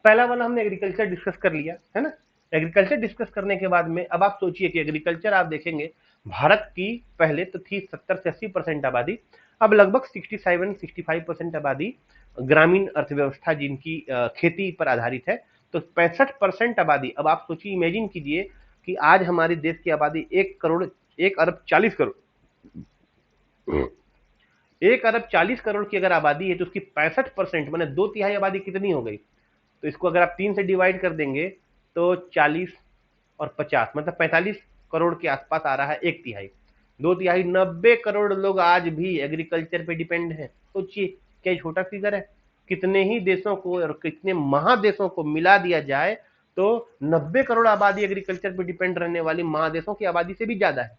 पहला वाला हमने एग्रीकल्चर डिस्कस कर लिया है ना। एग्रीकल्चर डिस्कस करने के बाद में अब आप सोचिए कि एग्रीकल्चर आप देखेंगे भारत की पहले तो थी 70 से 80% आबादी, अब लगभग 67-65% आबादी ग्रामीण अर्थव्यवस्था जिनकी खेती पर आधारित है, तो 65% आबादी। अब आप सोचिए, इमेजिन कीजिए कि आज हमारे देश की आबादी 1 अरब 40 करोड़, 1 अरब 40 करोड़ की अगर आबादी है तो उसकी 65% मैंने 2/3 आबादी कितनी हो गई? तो इसको अगर आप 3 से डिवाइड कर देंगे तो 40 और 50 मतलब 45 करोड़ के आसपास आ रहा है, 1/3, 2/3, 90 करोड़ लोग आज भी एग्रीकल्चर पे डिपेंड हैं। सोचिए क्या छोटा फिगर है? कितने ही देशों को और कितने महादेशों को मिला दिया जाए तो 90 करोड़ आबादी एग्रीकल्चर पे डिपेंड रहने वाली महादेशों की आबादी से भी ज्यादा है।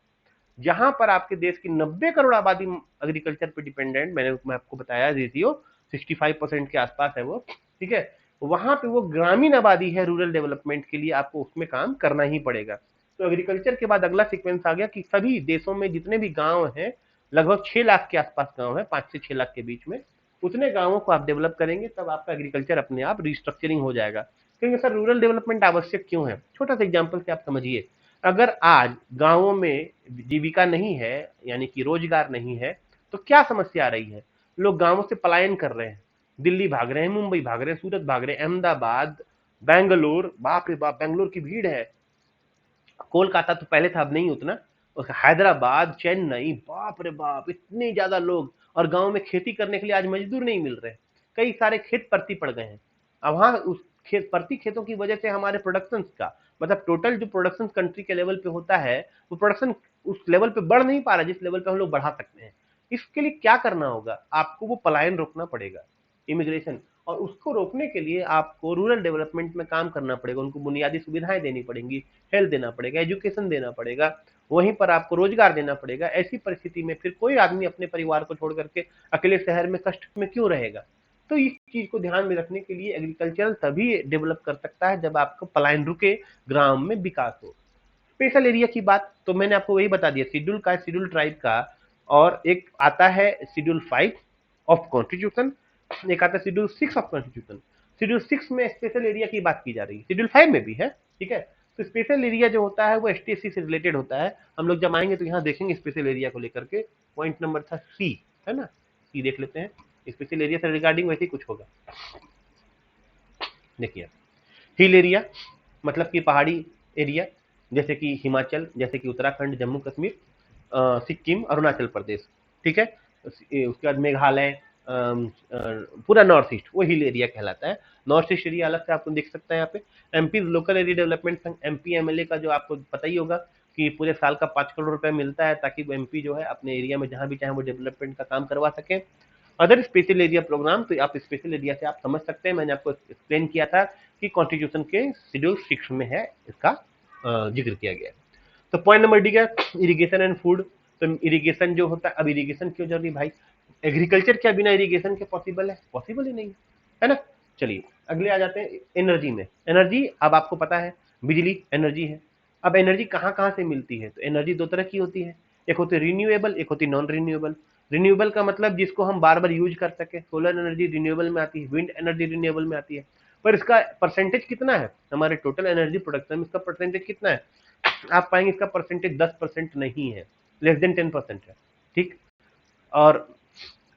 जहां पर आपके देश की 90 करोड़ आबादी एग्रीकल्चर पे डिपेंडेंट, मैं आपको बताया रेशियो 65% के आसपास है वो, ठीक है, वहां पे वो ग्रामीण आबादी है, रूरल डेवलपमेंट के लिए आपको उसमें काम करना ही पड़ेगा। तो एग्रीकल्चर के बाद अगला सीक्वेंस आ गया कि सभी देशों में जितने भी गांव हैं, लगभग 6 लाख के आसपास गांव है, 5 से 6 लाख के बीच में, उतने गांवों को आप डेवलप करेंगे तब आपका एग्रीकल्चर अपने आप रिस्ट्रक्चरिंग हो जाएगा। क्योंकि सर रूरल डेवलपमेंट आवश्यक क्यों है? छोटा सा एग्जाम्पल से आप समझिए। अगर आज गांवों में जीविका नहीं है, यानी कि रोजगार नहीं है, तो क्या समस्या आ रही है? लोग गांवों से पलायन कर रहे हैं, दिल्ली भाग रहे हैं, मुंबई भाग रहे हैं, सूरत भाग रहे हैं, अहमदाबाद, बैंगलोर, बाप रे बाप बैंगलोर की भीड़ है, कोलकाता तो पहले था अब नहीं उतना, हैदराबाद, चेन्नई, बाप रे बाप इतने ज्यादा लोग, और गांव में खेती करने के लिए आज मजदूर नहीं मिल रहे, कई सारे खेत परती पड़ गए हैं। अब वहां उस परती खेतों की वजह से हमारे प्रोडक्शन का मतलब टोटल जो प्रोडक्शन कंट्री के लेवल पे होता है, वो प्रोडक्शन उस लेवल पे बढ़ नहीं पा रहा जिस लेवल पे हम लोग बढ़ा सकते हैं। इसके लिए क्या करना होगा? आपको वो पलायन रोकना पड़ेगा, इमिग्रेशन, और उसको रोकने के लिए आपको रूरल डेवलपमेंट में काम करना पड़ेगा, उनको बुनियादी सुविधाएं देनी पड़ेंगी, हेल्थ देना पड़ेगा, एजुकेशन देना पड़ेगा, वहीं पर आपको रोजगार देना पड़ेगा। ऐसी परिस्थिति में फिर कोई आदमी अपने परिवार को छोड़ करके अकेले शहर में कष्ट में क्यों रहेगा? तो इस चीज को ध्यान में रखने के लिए एग्रीकल्चर तभी डेवलप कर सकता है जब आपको पलायन रुके, ग्राम में विकास हो। स्पेशल एरिया की बात तो मैंने आपको वही बता दिया, शेड्यूल का, शेड्यूल ट्राइब का, और एक आता है शेड्यूल 5 ऑफ कॉन्स्टिट्यूशन, एक आता है शेड्यूल 6 ऑफ कॉन्स्टिट्यूशन। शेड्यूल 6 में स्पेशल एरिया की बात की जा रही है, शेड्यूल 5 में भी है, ठीक है। तो स्पेशल एरिया जो होता है वो एसटीएससी से रिलेटेड होता है। हम लोग जब आएंगे तो यहाँ देखेंगे स्पेशल एरिया को लेकर के, पॉइंट नंबर था सी, है ना, सी देख लेते हैं। स्पेशल एरिया से रिगार्डिंग वैसे ही कुछ होगा। देखिए, हिल एरिया मतलब कि पहाड़ी एरिया, जैसे कि हिमाचल, जैसे कि उत्तराखंड, जम्मू कश्मीर, सिक्किम, अरुणाचल प्रदेश, ठीक है। उसके बाद मेघालय, पूरा नॉर्थ ईस्ट वो हिल एरिया कहलाता है। नॉर्थ ईस्ट एरिया अलग से आपको देख सकते हैं यहाँ पे। MP local area development fund, MP MLA का जो आपको पता ही होगा कि पूरे साल का 5 करोड़ रुपए मिलता है ताकि वो एमपी जो है अपने एरिया में जहां भी चाहे वो डेवलपमेंट का काम करवा सके। अदर स्पेशल एरिया प्रोग्राम, तो आप स्पेशल एरिया से आप समझ सकते हैं, मैंने आपको एक्सप्लेन किया था कि कॉन्स्टिट्यूशन के शेड्यूल 6 में है, इसका जिक्र किया गया। तो पॉइंट नंबर डी क्या? Irrigation and food. तो इरिगेशन जो होता है, अब इरिगेशन क्यों जरूरी भाई? एग्रीकल्चर क्या बिना इरिगेशन के पॉसिबल है? पॉसिबल ही नहीं है ना। चलिए अगले आ जाते हैं एनर्जी में। एनर्जी अब आपको पता है बिजली एनर्जी है। अब एनर्जी कहाँ कहाँ से मिलती है? तो एनर्जी दो तरह की होती है, एक होती है रिन्यूएबल, एक होती है नॉन रिन्यूएबल। रिन्यूएबल का मतलब जिसको हम बार बार यूज कर सके, सोलर एनर्जी रिन्यूएबल में आती है, विंड एनर्जी रिन्यूएबल में आती है। पर इसका परसेंटेज कितना है हमारे टोटल एनर्जी प्रोडक्शन में? इसका परसेंटेज कितना है? आप पाएंगे इसका परसेंटेज 10% नहीं है, लेस देन 10% है, ठीक। और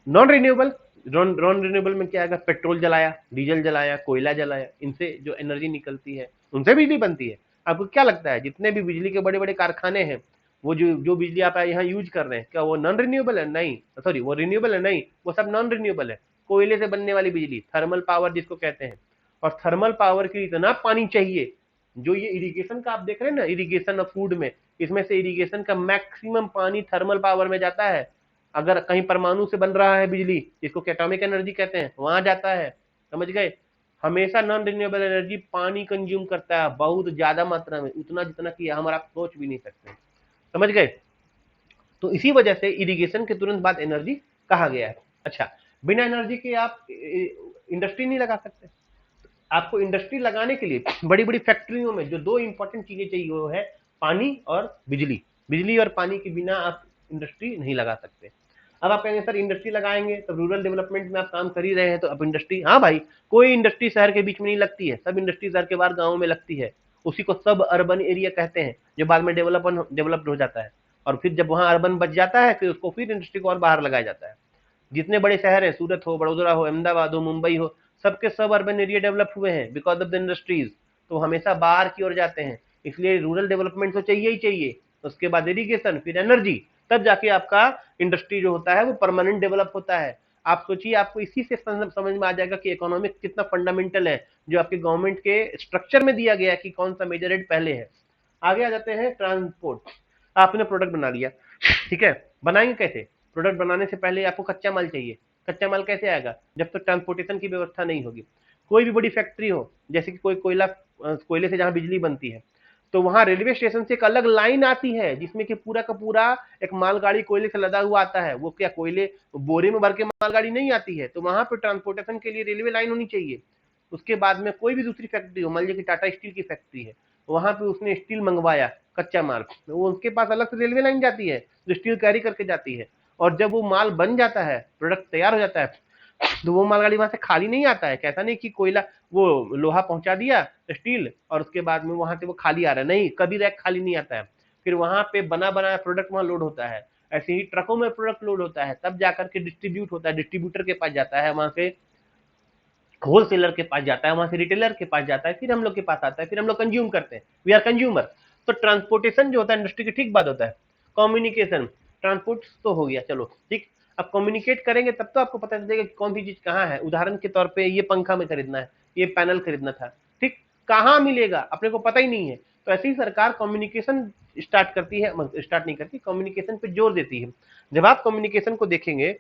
नॉन रिन्यूएबल, नॉन रिन्यूएबल में क्या आएगा? पेट्रोल जलाया, डीजल जलाया, कोयला जलाया, इनसे जो एनर्जी निकलती है उनसे बिजली बनती है। आपको क्या लगता है जितने भी बिजली के बड़े बड़े कारखाने हैं, वो जो जो बिजली आप यहाँ यूज कर रहे हैं, क्या वो नॉन रिन्यूएबल है? नहीं, सॉरी, वो रिन्यूएबल है? नहीं, वो सब नॉन रिन्यूएबल है। कोयले से बनने वाली बिजली, थर्मल पावर जिसको कहते हैं, और थर्मल पावर के लिए इतना पानी चाहिए। जो ये इरिगेशन का आप देख रहे हैं ना, इरिगेशन ऑफ फूड में, इसमें से इरिगेशन का मैक्सिमम पानी थर्मल पावर में जाता है। अगर कहीं परमाणु से बन रहा है बिजली, जिसको एटॉमिक एनर्जी कहते हैं, वहां जाता है, समझ गए। हमेशा नॉन रिन्यूएबल एनर्जी पानी कंज्यूम करता है बहुत ज्यादा मात्रा में, उतना जितना कि हम आप सोच भी नहीं सकते, समझ गए। तो इसी वजह से इरिगेशन के तुरंत बाद एनर्जी कहा गया है। अच्छा, बिना एनर्जी के आप इंडस्ट्री नहीं लगा सकते। आपको इंडस्ट्री लगाने के लिए बड़ी बड़ी फैक्ट्रियों में जो दो इंपॉर्टेंट चीजें चाहिए वो है पानी और बिजली। बिजली और पानी के बिना आप इंडस्ट्री नहीं लगा सकते। अब आप कहेंगे सर इंडस्ट्री लगाएंगे तो रूरल डेवलपमेंट में आप काम कर ही रहे हैं तो अब इंडस्ट्री, हाँ भाई, कोई इंडस्ट्री शहर के बीच में नहीं लगती है, सब इंडस्ट्री शहर के बाहर गाँव में लगती है। उसी को सब अर्बन एरिया कहते हैं, जो बाद में डेवलप्ड हो जाता है। और फिर जब वहाँ अर्बन बच जाता है फिर उसको फिर इंडस्ट्री को और बाहर लगाया जाता है। जितने बड़े शहर हैं, सूरत हो, बड़ोदरा हो, अहमदाबाद हो, मुंबई हो, सबके सब अर्बन एरिया डेवलप हुए हैं बिकॉज ऑफ द इंडस्ट्रीज। तो हमेशा बाहर की ओर जाते हैं, इसलिए रूरल डेवलपमेंट तो चाहिए ही चाहिए। उसके बाद इरिगेशन, फिर एनर्जी, तब जाके आपका इंडस्ट्री जो होता है वो परमानेंट डेवलप होता है। आप सोचिए, आपको इसी से समझ में आ जाएगा कि इकोनॉमिक कितना फंडामेंटल है, जो आपके गवर्नमेंट के स्ट्रक्चर में दिया गया है कि कौन सा मेजर हेड पहले है। आगे आ जाते हैं ट्रांसपोर्ट। आपने प्रोडक्ट बना लिया, ठीक है, बनाएंगे कैसे? प्रोडक्ट बनाने से पहले आपको कच्चा माल चाहिए। कच्चा माल कैसे आएगा? जब तक ट्रांसपोर्टेशन की व्यवस्था नहीं होगी। कोई भी बड़ी फैक्ट्री हो, जैसे कि कोई कोयले से जहां बिजली बनती है, तो वहां रेलवे स्टेशन से एक अलग लाइन आती है जिसमें कि पूरा का पूरा एक मालगाड़ी कोयले से लदा हुआ आता है। वो क्या कोयले बोरे में भर के मालगाड़ी नहीं आती है, तो वहां पर ट्रांसपोर्टेशन के लिए रेलवे लाइन होनी चाहिए। उसके बाद में कोई भी दूसरी फैक्ट्री हो, मान लीजिए कि टाटा स्टील की फैक्ट्री है, वहां पे उसने स्टील मंगवाया, कच्चा माल, वो उसके पास अलग से रेलवे लाइन जाती है जो स्टील कैरी करके जाती है। और जब वो माल बन जाता है, प्रोडक्ट तैयार हो जाता है, तो वो मालगाड़ी वहां से खाली नहीं आता है। कैसा नहीं कि कोयला वो लोहा पहुंचा दिया स्टील और उसके बाद में वहां से वो खाली आ रहा है, नहीं, कभी रैक खाली नहीं आता है। फिर वहां पे बना बनाया प्रोडक्ट वहां लोड होता है। ऐसे ही ट्रकों में प्रोडक्ट लोड होता है, तब जाकर के डिस्ट्रीब्यूट होता है, डिस्ट्रीब्यूटर के पास जाता है, वहां से होलसेलर के पास जाता है, वहां से रिटेलर के पास जाता है, फिर हम लोग के पास आता है, फिर हम लोग कंज्यूम करते हैं, वी आर कंज्यूमर। तो ट्रांसपोर्टेशन जो होता है इंडस्ट्री की ठीक बात होता है। कम्युनिकेशन, ट्रांसपोर्ट तो हो गया, चलो ठीक। अब कम्युनिकेट करेंगे तब तो आपको पता चलेगा कि कौन सी चीज कहाँ है। उदाहरण के तौर पे ये पंखा में खरीदना है, ये पैनल खरीदना था, ठीक, कहाँ मिलेगा अपने को पता ही नहीं है। तो ऐसे ही सरकार कम्युनिकेशन स्टार्ट करती है, स्टार्ट नहीं करती, कम्युनिकेशन पे जोर देती है। जब आप कम्युनिकेशन को देखेंगे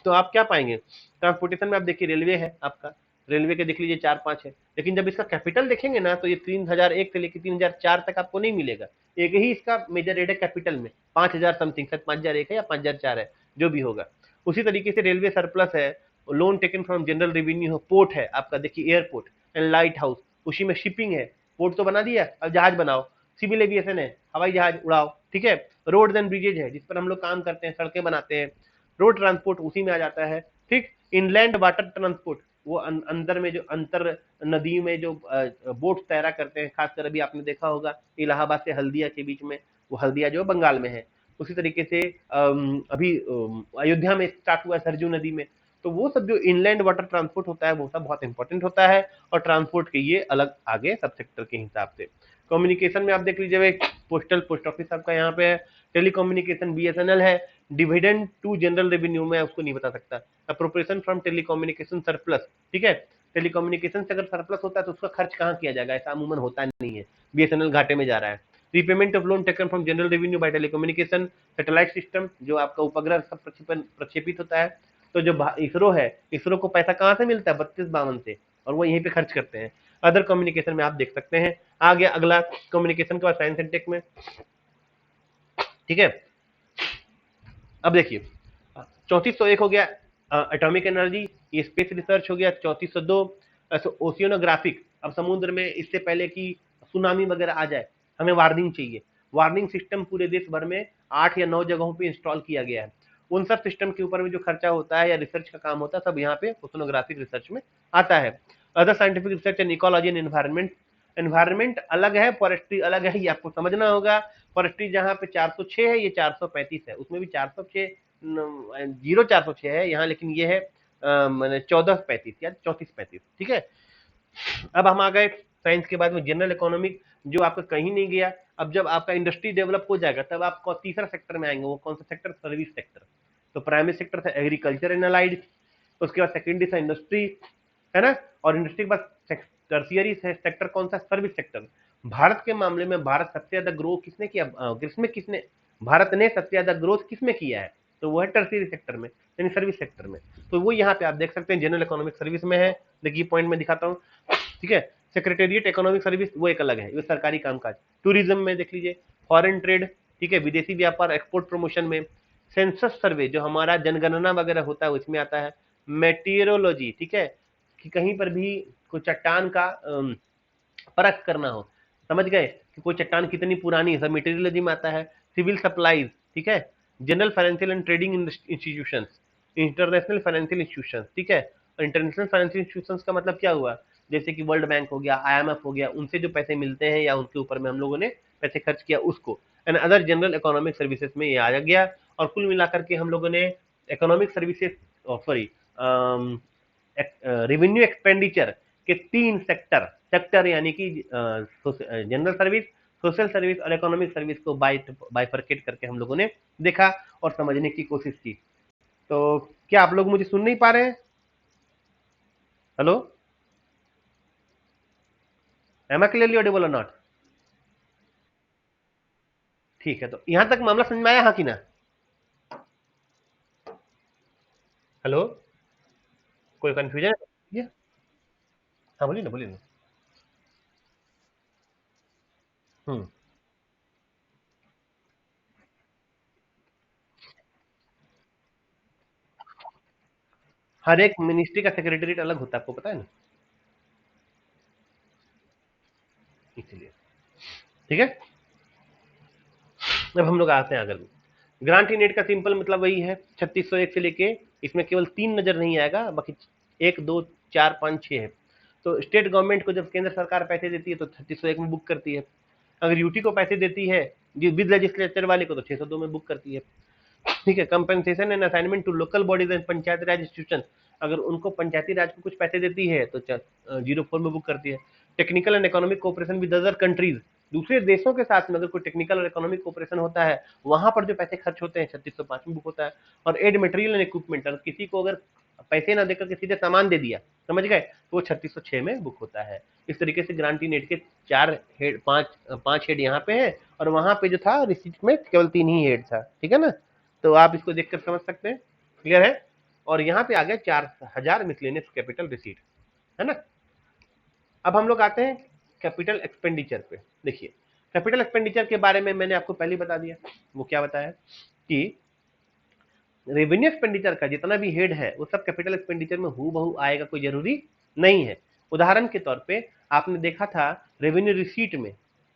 तो आप क्या पाएंगे? ट्रांसपोर्टेशन में आप देखिए रेलवे है आपका, रेलवे के देख लीजिए 4-5 है, लेकिन जब इसका कैपिटल देखेंगे ना तो ये 3001 से लेकर 3004 तक आपको नहीं मिलेगा। एक ही इसका मेजर रेट है कैपिटल में, 5000 समथिंग, शायद 5001 है या 5004 है, जो भी होगा। उसी तरीके से रेलवे सरप्लस है, loan taken from general revenue हो, पोर्ट है आपका, देखिए एयरपोर्ट एंड लाइट हाउस, उसी में शिपिंग है, पोर्ट तो बना दिया, अब जहाज बनाओ। सिविल एविएशन है, हवाई जहाज उड़ाओ, ठीक है। रोड एंड ब्रिजेज है, जिस पर हम लोग काम करते हैं, सड़कें बनाते हैं, रोड ट्रांसपोर्ट उसी में आ जाता है, ठीक। इनलैंड वाटर ट्रांसपोर्ट, वो अंदर में जो अंतर नदी में जो बोट तैरा करते हैं, खासकर अभी आपने देखा होगा इलाहाबाद से हल्दिया के बीच में, वो हल्दिया जो बंगाल में है। उसी तरीके से अभी अयोध्या में स्टार्ट हुआ है सरजू नदी में। तो वो सब जो इनलैंड वाटर ट्रांसपोर्ट होता है वो सब बहुत इंपॉर्टेंट होता है, और ट्रांसपोर्ट के ये अलग आगे सब सेक्टर के हिसाब से। कम्युनिकेशन में आप देख लीजिए, पोस्टल पोस्ट ऑफिस आपका यहाँ पे है, टेलीकम्युनिकेशन बीएसएनएल है, डिविडेंड टू जनरल रेवेन्यू में उसको नहीं बता सकता, अप्रोप्रिएशन फ्रॉम टेलीकम्युनिकेशन सरप्लस, ठीक है। टेलीकम्युनिकेशन से अगर सरप्लस होता है तो उसका खर्च कहाँ किया जाएगा? ऐसा अमूमन होता नहीं है, बीएसएनएल घाटे में जा रहा है। Repayment of loan taken from general revenue by telecommunication, satellite system जो आपका उपग्रह सब प्रक्षेपित होता है, तो जो इसरो है, इसरो को पैसा कहाँ से मिलता है? 32-52 से, और वो यहीं पे खर्च करते हैं। अदर कम्युनिकेशन में आप देख सकते हैं। आ गया अगला कम्युनिकेशन के बाद साइंस एंड टेक में, ठीक है। अब देखिए 3401 हो गया एटॉमिक एनर्जी, ये स्पेस रिसर्च हो गया। 3402 ओशियोनोग्राफिक, अब समुद्र में इससे पहले कि सुनामी वगैरह आ जाए हमें वार्निंग चाहिए। वार्निंग सिस्टम पूरे देश भर में 8 या 9 जगहों पे इंस्टॉल किया गया है। उन सब सिस्टम के ऊपर भी जो खर्चा होता है या रिसर्च का काम होता है सब यहाँ पे ओशियोनोग्राफिक रिसर्च में आता है। Other scientific research and ecology and environment, environment अलग है, फॉरेस्ट्री अलग है, ये आपको समझना होगा। फॉरेस्ट्री जहाँ पे 406 है, ये 435 है, उसमें भी 406 0406 है यहाँ, लेकिन ये है मैंने 1435 या 3435, ठीक है। अब हम आ गए साइंस के बाद में जनरल इकोनॉमिक, जो आपका कहीं नहीं गया। अब जब आपका इंडस्ट्री डेवलप हो जाएगा तब आप तीसरा सेक्टर में आएंगे, वो कौन सा सेक्टर? Service sector. तो प्राइमरी सेक्टर था एग्रीकल्चर एंड अलाइड, उसके बाद सेकेंडरी था इंडस्ट्री, है ना, और इंडस्ट्री के बाद टर्शियरी सेक्टर कौन सा? Service sector. भारत के मामले में भारत सबसे ज्यादा ग्रो किसने किया? किसने भारत ने सबसे ज्यादा ग्रोथ किसमें किया है? तो वो है टर्शियरी सेक्टर में, यानी सर्विस सेक्टर में। तो वो यहाँ पे आप देख सकते हैं जनरल इकोनॉमिक सर्विस में है। देखिए पॉइंट में दिखाता हूँ, ठीक है। सेक्रेटेरिएट इकोनॉमिक सर्विस वो एक अलग है, वो सरकारी कामकाज। टूरिज्म में देख लीजिए, फॉरेन ट्रेड, ठीक है, विदेशी व्यापार, एक्सपोर्ट प्रमोशन में। सेंसस सर्वे जो हमारा जनगणना वगैरह होता है उसमें आता है। मेटीरियोलॉजी, ठीक है, कि कहीं पर भी कोई चट्टान का परख करना हो, समझ गए कि कोई चट्टान कितनी पुरानी है, सब मेटीरियोलॉजी में आता है। सिविल सप्लाईज, ठीक है, general financial and trading institution, international financial institution, ठीक है। और इंटरनेशनल फाइनेंशियल इंस्टीट्यूशन का मतलब क्या हुआ, जैसे कि वर्ल्ड बैंक हो गया, IMF हो गया, उनसे जो पैसे मिलते हैं या उनके ऊपर में हम लोगों ने पैसे खर्च किया उसको, and other general economic services में ये आ गया। और कुल मिलाकर के हम लोगों ने economic services, sorry, revenue expenditure के 3 सेक्टर, सेक्टर यानी कि जनरल सर्विस, सोशल सर्विस और इकोनॉमिक सर्विस को बाइफरकेट करके हम लोगों ने देखा और समझने की कोशिश की। तो क्या आप लोग मुझे सुन नहीं पा रहे हैं? Hello, am I clearly audible और नॉट? ठीक है, तो यहां तक मामला समझ में आया, हाँ कि ना? हेलो, कोई कंफ्यूजन है? हाँ बोलिए ना, बोलिए ना। हम्म। हर एक मिनिस्ट्री का सेक्रेटरीट अलग होता है, आपको पता है ना, इसलिए। ठीक है, अब हम लोग आते हैं आगे। ग्रांट इन एड का सिंपल मतलब वही है, 3601 से लेके, इसमें केवल 3 नजर नहीं आएगा, बाकी 1 2 4 5 6 है। तो स्टेट गवर्नमेंट को जब केंद्र सरकार पैसे देती है तो 3601 में बुक करती है। अगर यूटी को पैसे देती है, विद लेजिस्लेचर वाले को, तो 602 में बुक करती है। ठीक है, compensation and assignment to local bodies and panchayat raj institution, अगर उनको पंचायती राज को कुछ पैसे देती है तो 04 में बुक करती है। Technical and economic cooperation with other countries, दूसरे देशों के साथ में अगर कोई टेक्निकल और इकोनॉमिक कोऑपरेशन होता है, वहां पर जो पैसे खर्च होते हैं 3605 में बुक होता है। और एड मटेरियल एंड इक्विपमेंट, अगर किसी को अगर पैसे ना देकर के सीधे सामान दे दिया, समझ गए, तो वो 3606 में बुक होता है। इस तरीके से ग्रांटी नेट के 4 हेड, पांच हेड यहाँ पे है, और वहां पे जो था रिसिप्ट में केवल 3 ही हेड था, ठीक है ना। तो आप इसको देखकर समझ सकते हैं, क्लियर है। और यहाँ पे आ गया 4000 मिसलेनियस कैपिटल रिसीट, है ना। अब हम लोग आते हैं कैपिटल एक्सपेंडिचर पे। देखिए, कैपिटल एक्सपेंडिचर के बारे में मैंने आपको पहले बता दिया। वो क्या बताया कि रेवेन्यू एक्सपेंडिचर का जितना भी हेड है वो सब कैपिटल एक्सपेंडिचर में हु बहू आएगा, कोई जरूरी नहीं है। उदाहरण के तौर पे आपने देखा था रेवेन्यू रिसीट में,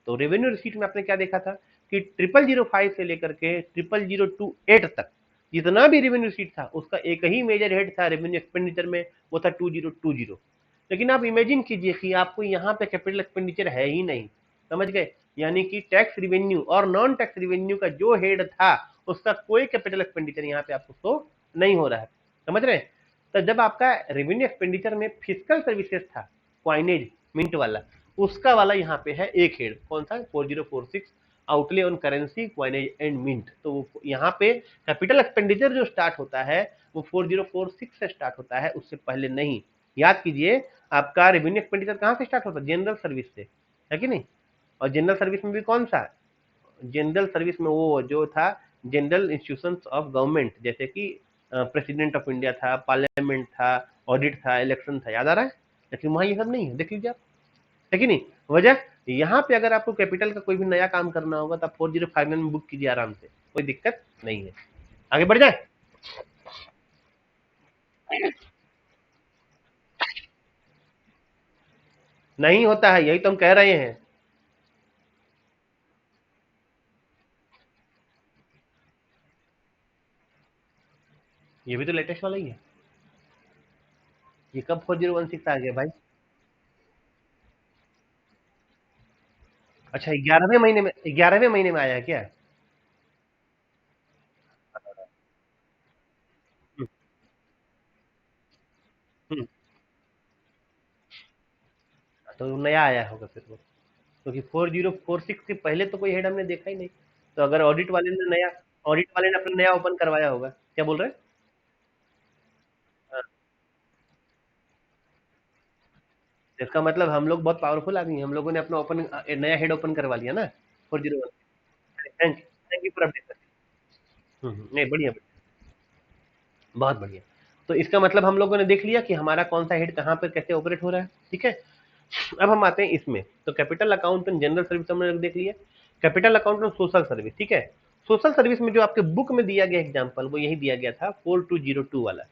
तो रेवेन्यू रिसीट में आपने क्या देखा था कि 0005 से लेकर के 00028 तक जितना भी रेवेन्यू रिसीट था उसका एक ही मेजर हेड था रेवेन्यू एक्सपेंडिचर में, वो था 2020। लेकिन आप इमेजिन कीजिए कि आपको यहाँ पे कैपिटल एक्सपेंडिचर है ही नहीं, समझ गए, यानी कि टैक्स रिवेन्यू और नॉन टैक्स रिवेन्यू का जो हेड था उसका कोई कैपिटल एक्सपेंडिचर यहाँ पे आपको शो नहीं हो रहा है, समझ रहे हैं। तो जब आपका रेवेन्यू एक्सपेंडिचर में फिजिकल सर्विसेज था, क्वाइनेज मिंट वाला, उसका वाला यहाँ पे है एक हेड, कौन सा, 4046, outlay on currency coinage and mint. तो यहाँ पे कैपिटल एक्सपेंडिचर जो स्टार्ट होता है वो 4046 से स्टार्ट होता है, उससे पहले नहीं। याद कीजिए, आपका रेवेन्यू एक्सपेंडिचर कहाँ से स्टार्ट होता है, जनरल सर्विस से, है कि नहीं। और जनरल सर्विस में भी कौन सा, जनरल सर्विस में वो जो था जनरल इंस्टीट्यूशंस ऑफ गवर्नमेंट, जैसे कि प्रेसिडेंट ऑफ इंडिया था, पार्लियामेंट था, ऑडिट था, इलेक्शन था, याद आ रहा है। लेकिन वहां ये सब नहीं है, देख लीजिए आप, है कि नहीं। वजह, यहाँ पे अगर आपको कैपिटल का कोई भी नया काम करना होगा तो आप 4059 में बुक कीजिए आराम से, कोई दिक्कत नहीं है। आगे बढ़ जाए। नहीं होता है, यही तो हम कह रहे हैं। ये भी तो लेटेस्ट वाला ही है। ये कब 4016 आ गया भाई? अच्छा, 11वें महीने में, 11वें महीने में आया है क्या? हम्म, हम्म, तो नया आया होगा फिर वो, क्योंकि 4046 के पहले तो कोई हेड हमने देखा ही नहीं। तो अगर ऑडिट वाले ने अपना नया ओपन करवाया होगा, क्या बोल रहे हैं? हाँ, तो इसका मतलब हम लोग बहुत पावरफुल आदमी हैं, हम लोगों ने अपना नया हेड ओपन करवा लिया ना, 401। Thank thank you for update. नहीं, बढ़िया बढ़िया, बहुत बढ़िया। तो इसका मतलब हम लोगों ने देख लिया कि हमारा कौन सा हेड कहाँ पर कैसे ऑपरेट हो रहा है, ठीक है। अब हम आते हैं इसमें, तो capital account and general service हमने देख लिया। Capital account and social service, ठीक है। सोशल सर्विस में जो आपके बुक में दिया गया एग्जांपल वो यही दिया गया था, 4202 वाला।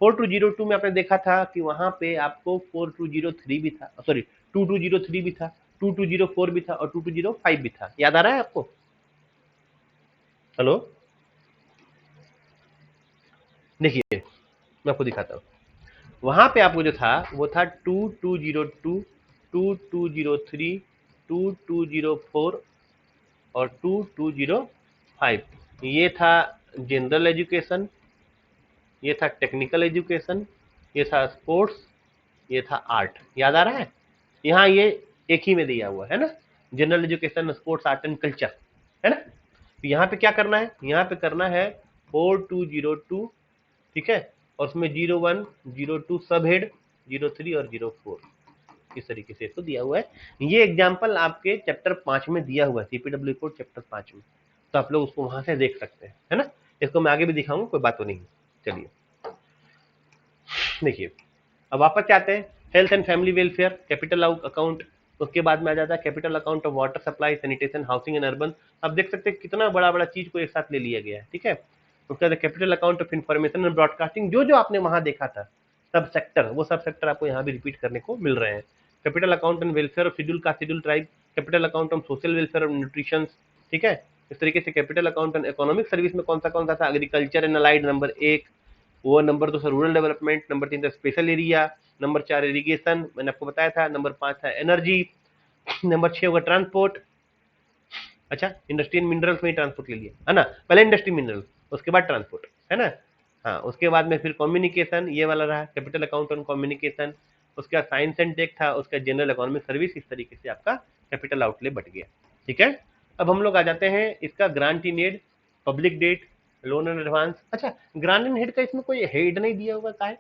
4202 में आपने देखा था कि वहां पे आपको 4203 भी था, सॉरी, 2203 भी था, 2204 भी था और 2205 भी था, याद आ रहा है आपको? हेलो, देखिए मैं आपको दिखाता हूँ। वहां पे आपको जो था वो था 2202, 2203, 2204 और 2205। ये था जनरल एजुकेशन, ये था टेक्निकल एजुकेशन, ये था स्पोर्ट्स, ये था आर्ट। याद आ रहा है? यहाँ ये एक ही में दिया हुआ है ना, general education, sports, art and culture, है ना। तो यहाँ पे क्या करना है, यहाँ पे करना है 4202, ठीक है, और उसमें 01, 02 सब हेड, 03 और 04, इस तरीके से इसको दिया हुआ है। ये एग्जाम्पल आपके चैप्टर 5 में दिया हुआ है, सीपीडब्ल्यू कोड चैप्टर 5 में, तो आप लोग उसको वहां से देख सकते हैं, है ना। इसको मैं आगे भी दिखाऊंगा, कोई बात तो नहीं। चलिए देखिए, अब वापस आते हैं। Health and family welfare capital account, उसके बाद में आ जाता है capital account of water supply, sanitation, housing and urban. आप देख सकते हैं कितना बड़ा बड़ा चीज को एक साथ ले लिया गया है, ठीक है। उसके बाद capital account of information and broadcasting, जो जो आपने वहां देखा था सब सेक्टर, वो सब सेक्टर आपको यहाँ भी रिपीट करने को मिल रहे हैं। Capital account and welfare of schedule caste, schedule tribe, capital account of social welfare of nutrition, ठीक है। इस तरीके से capital account and economic service में कौन सा था, एग्रीकल्चर एंड अलाइड नंबर 1, वो नंबर 2 रूरल डेवलपमेंट, नंबर 3 था स्पेशल एरिया, नंबर 4 इरिगेशन, मैंने आपको बताया था, नंबर 5 था एनर्जी, नंबर 6 होगा ट्रांसपोर्ट। अच्छा, इंडस्ट्री एंड मिनरल्स में ही ट्रांसपोर्ट ले लिया है ना, पहले इंडस्ट्री मिनरल, उसके बाद ट्रांसपोर्ट, है ना। हाँ, उसके बाद में फिर कम्युनिकेशन, ये वाला रहा कैपिटल अकाउंट ऑन कम्युनिकेशन। उसका साइंस एंड टेक था, उसका जनरल इकोनॉमिक सर्विस। इस तरीके से आपका कैपिटल आउटले बट गया, ठीक है। अब हम लोग आ जाते हैं इसका grant in aid, public debt, loan and advance. अच्छा, ग्रांट इन हेड का इसमें कोई हेड नहीं दिया हुआ का है?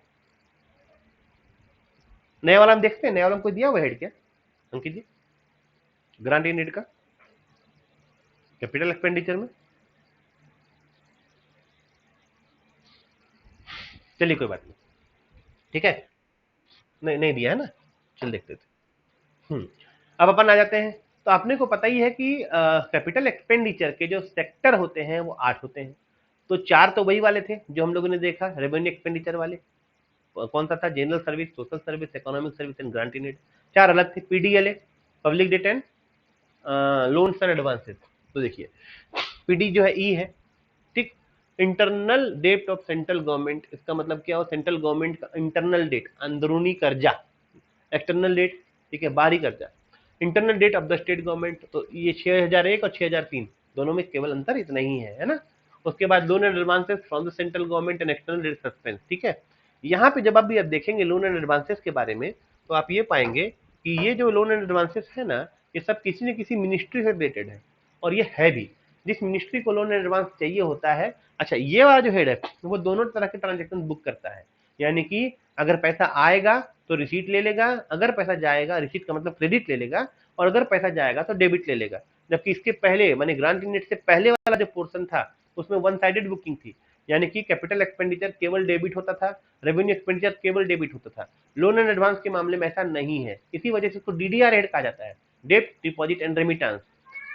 नया वाला हम देखते हैं, नया वाला कोई दिया हुआ हेड क्या अंकित जी, ग्रांट इन हेड का कैपिटल एक्सपेंडिचर में? चलिए कोई बात नहीं, ठीक है। नहीं नहीं दिया है ना, चल देखते थे। अब अपन आ जाते हैं। तो आपने को पता ही है कि कैपिटल एक्सपेंडिचर के जो सेक्टर होते हैं वो 8 होते हैं। तो 4 तो वही वाले थे जो हम लोगों ने देखा, रेवेन्यू एक्सपेंडिचर वाले। कौन सा था? General service, social service, economic service and grant in aid. 4 अलग थे, PDLA, public debt and loans and advances. तो देखिए, पीडी जो है ई है, ठीक। Internal debt of central government, इसका मतलब क्या हो, सेंट्रल गवर्नमेंट का इंटरनल डेट, अंदरूनी कर्जा। एक्सटर्नल डेट, ठीक है, बाहरी कर्जा। Internal debt of the state government, तो ये 6001 और 6003, दोनों में केवल अंतर इतना ही है ना। उसके बाद loan and advances from the central government and external debt suspense, ठीक है। यहाँ पे जब आप भी आप देखेंगे लोन एंड एडवांसेस के बारे में, तो आप ये पाएंगे कि ये जो लोन एंड एडवांसेस है ना, ये सब किसी न किसी मिनिस्ट्री से रिलेटेड है, और ये है भी। जिस मिनिस्ट्री को लोन एंड एडवांस चाहिए होता है, अच्छा, ये वाला जो हेड है वो दोनों तरह के ट्रांजेक्शन बुक करता है। यानी कि अगर पैसा आएगा तो रिसीट ले लेगा, अगर पैसा जाएगा, रिसीट का मतलब क्रेडिट ले लेगा, और अगर पैसा जाएगा तो डेबिट ले लेगा। जबकि इसके पहले माने ग्रांट इन एड से पहले वाला जो पोर्शन था उसमें वन साइडेड बुकिंग थी, यानी कि कैपिटल एक्सपेंडिचर केवल डेबिट होता था, रेवेन्यू एक्सपेंडिचर केवल डेबिट होता था। लोन एंड एडवांस के मामले में ऐसा नहीं है, इसी वजह से इसको डीडीआर हेड कहा जाता है, डेट डिपॉजिट एंड रेमिटेंस।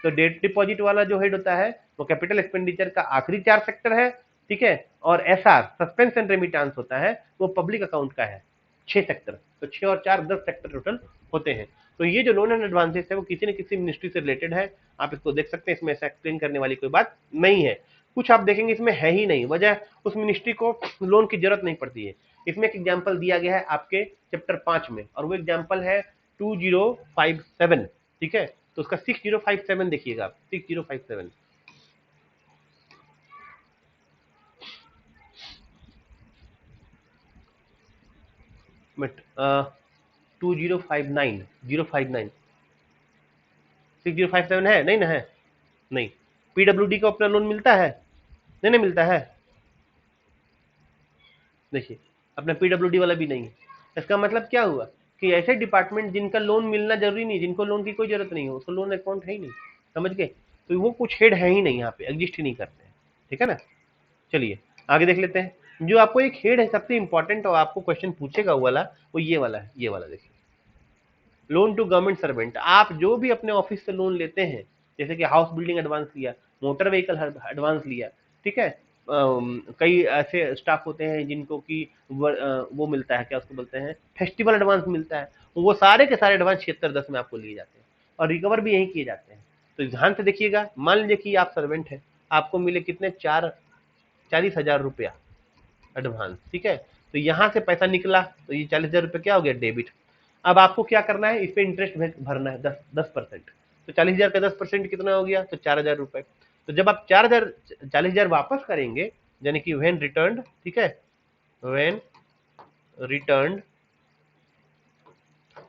तो डेट डिपॉजिट वाला जो हेड होता है वो कैपिटल एक्सपेंडिचर का आखिरी 4 सेक्टर है, ठीक है। और एसआर, सस्पेंस एंड रेमिटेंस होता है, वो पब्लिक अकाउंट का है, 6 सेक्टर। तो 6 और 4 10 सेक्टर टोटल होते हैं। तो ये जो लोन एंड एडवांसेस है वो किसी न किसी मिनिस्ट्री से रिलेटेड है, आप इसको देख सकते हैं, इसमें ऐसा एक्सप्लेन करने वाली कोई बात नहीं है। कुछ आप देखेंगे इसमें है ही नहीं, वजह उस मिनिस्ट्री को लोन की जरूरत नहीं पड़ती है। इसमें एक एग्जाम्पल दिया गया है आपके चैप्टर 5 में, और वो एग्जाम्पल है 2057, ठीक है। तो उसका 6057 देखिएगा आप, 6057 मिनट, 2059, 059, 6057 है नहीं ना? है नहीं। पीडब्ल्यूडी को अपना लोन मिलता है? नहीं नहीं मिलता है, देखिए अपना पीडब्ल्यूडी वाला भी नहीं है। इसका मतलब क्या हुआ कि ऐसे डिपार्टमेंट जिनका लोन मिलना जरूरी नहीं, जिनको लोन की कोई जरूरत नहीं हो, उसको लोन अकाउंट है ही नहीं, समझ गए। तो वो कुछ हेड है ही नहीं, यहाँ पे एग्जिस्ट ही नहीं करते हैं, ठीक है ना। चलिए आगे देख लेते हैं। जो आपको एक हेड है सबसे इंपॉर्टेंट और आपको क्वेश्चन पूछेगा वो वाला, वो ये वाला है, ये वाला देखिए, लोन टू गवर्नमेंट सर्वेंट। आप जो भी अपने ऑफिस से लोन लेते हैं, जैसे कि हाउस बिल्डिंग एडवांस लिया, मोटर व्हीकल एडवांस लिया, ठीक है। कई ऐसे स्टाफ होते हैं जिनको कि वो मिलता है, क्या उसको बोलते हैं, फेस्टिवल एडवांस मिलता है, वो सारे के सारे एडवांस 7610 में आपको लिए जाते हैं और रिकवर भी यही किए जाते हैं। तो ध्यान से देखिएगा, मान लीजिए कि आप सर्वेंट है आपको मिले कितने, 40,000 रुपया एडवांस, ठीक है। तो यहाँ से पैसा निकला तो ये 40,000 रुपये क्या हो गया, डेबिट। अब आपको क्या करना है, इस पे इंटरेस्ट भरना है 10%। तो 40,000 का 10% कितना हो गया, तो 4,000 रुपये। तो जब आप 40,000 वापस करेंगे, यानी कि वेन रिटर्न, ठीक है, वेन रिटर्न,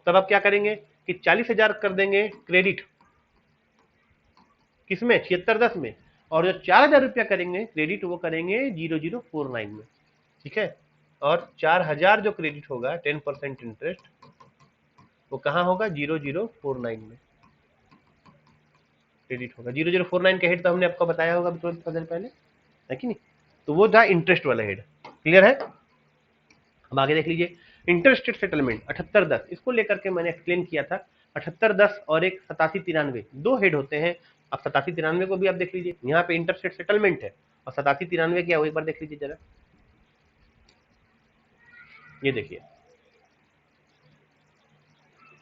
तब आप क्या करेंगे कि 40,000 कर देंगे क्रेडिट, किसमें, 7610 में। और जो 4,000 रुपया करेंगे क्रेडिट, वो करेंगे 0049 में, ठीक है। और 4,000 जो क्रेडिट होगा 10% इंटरेस्ट, वो कहाँ होगा, 0049 में क्रेडिट होगा। 0049 का हेड तो हमने आपको बताया होगा तुरंत थोड़ी देर पहले, है कि नहीं। तो वो था इंटरेस्ट वाला हेड, क्लियर है। अब आगे देख लीजिए, इंटरेस्टेड सेटलमेंट 7810, इसको लेकर के मैंने एक्सप्लेन किया था। 7810 और एक 8793, दो हेड होते हैं। अब 8793 को भी आप देख लीजिए, यहाँ पे इंटरेस्टेड सेटलमेंट है, और 8793 क्या, वो एक बार देख लीजिए जरा, ये देखिए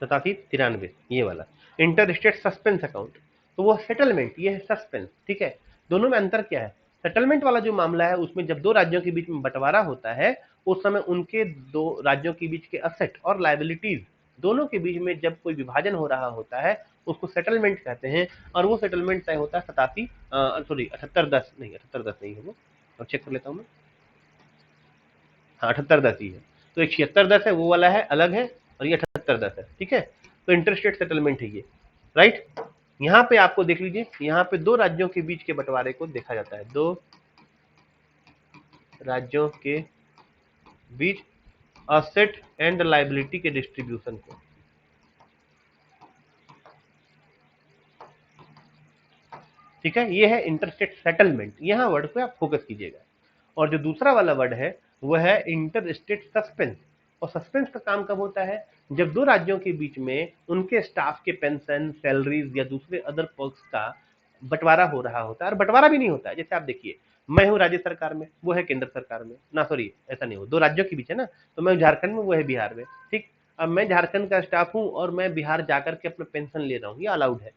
8793, ये वाला इंटर स्टेट सस्पेंस अकाउंट। तो वो सेटलमेंट, ये है सस्पेंस, ठीक है। दोनों में अंतर क्या है, सेटलमेंट वाला जो मामला है उसमें जब दो राज्यों के बीच में बंटवारा होता है, उस समय उनके दो राज्यों के बीच के असेट और लाइबिलिटीज दोनों के बीच में जब कोई विभाजन हो रहा होता है, उसको सेटलमेंट कहते हैं। और वो सेटलमेंट तय होता है 7810 नहीं, 7810 नहीं है वो, अब चेक कर लेता हूँ मैं, हाँ 7810 ही है। तो एक 7610 है, वो वाला है, अलग है, और ये 7810 है, ठीक है। तो इंटरस्टेट सेटलमेंट है ये, राइट। यहाँ पे आपको देख लीजिए, यहाँ पे दो राज्यों के बीच के बंटवारे को देखा जाता है, दो राज्यों के बीच असेट एंड लाइबिलिटी के डिस्ट्रीब्यूशन को, ठीक है। ये है इंटरस्टेट सेटलमेंट, यहाँ वर्ड पे आप फोकस कीजिएगा। और जो दूसरा वाला वर्ड है वो है इंटर स्टेट सस्पेंस। और सस्पेंस का काम कब होता है, जब दो राज्यों के बीच में उनके स्टाफ के पेंशन, सैलरीज या दूसरे अदर पर्क्स का बंटवारा हो रहा होता है, और बंटवारा भी नहीं होता है। जैसे आप देखिए, मैं हूँ राज्य सरकार में, वो है केंद्र सरकार में, ना सॉरी ऐसा नहीं हो, दो राज्यों के बीच है ना, तो मैं झारखंड में, वो है बिहार में, ठीक। अब मैं झारखंड का स्टाफ हूँ और मैं बिहार जाकर के अपना पेंशन ले रहा हूँ, ये अलाउड है।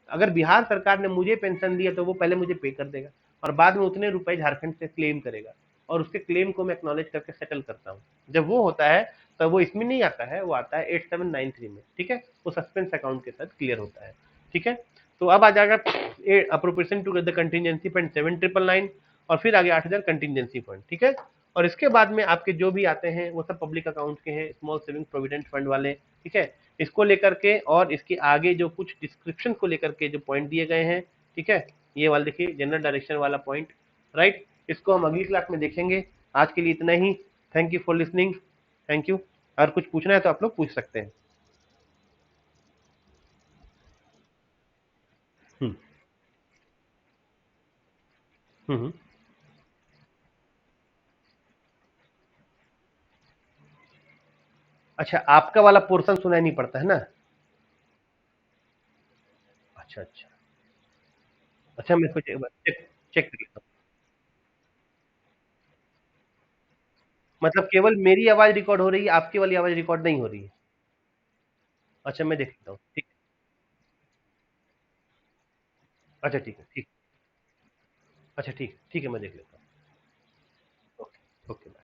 अगर बिहार सरकार ने मुझे पेंशन दिया तो वो पहले मुझे पे कर देगा, और बाद में उतने रुपए झारखंड से क्लेम करेगा, और उसके क्लेम को मैं एक्नॉलेज करके सेटल करता हूँ। जब वो होता है तब वो इसमें नहीं आता है, वो आता है 8793 में, ठीक है। वो सस्पेंस अकाउंट के साथ क्लियर होता है, ठीक है। तो अब आ जाएगा appropriation to the contingency fund 7999, और फिर आगे 8,000 कंटीजेंसी फंड, ठीक है। और इसके बाद में आपके जो भी आते हैं वो सब पब्लिक अकाउंट के हैं, स्मॉल सेविंग प्रोविडेंट फंड वाले, ठीक है। इसको लेकर के और इसके आगे जो कुछ डिस्क्रिप्शन को लेकर के जो पॉइंट दिए गए हैं, ठीक है, ये वाला देखिए जनरल डायरेक्शन वाला पॉइंट, राइट। इसको हम अगली क्लास में देखेंगे। आज के लिए इतना ही। Thank you for listening. Thank you. अगर कुछ पूछना है तो आप लोग पूछ सकते हैं। हम्म। हम्म। अच्छा, आपका वाला पोर्शन सुनाई नहीं पड़ता है ना। अच्छा अच्छा। अच्छा, मैं इसको चेक चेक कर लेता हूँ। मतलब केवल मेरी आवाज रिकॉर्ड हो रही है, आपकी वाली आवाज रिकॉर्ड नहीं हो रही है। अच्छा, मैं देख लेता हूँ, ठीक। अच्छा ठीक है, ठीक। अच्छा ठीक ठीक है, मैं देख लेता हूँ। Okay okay.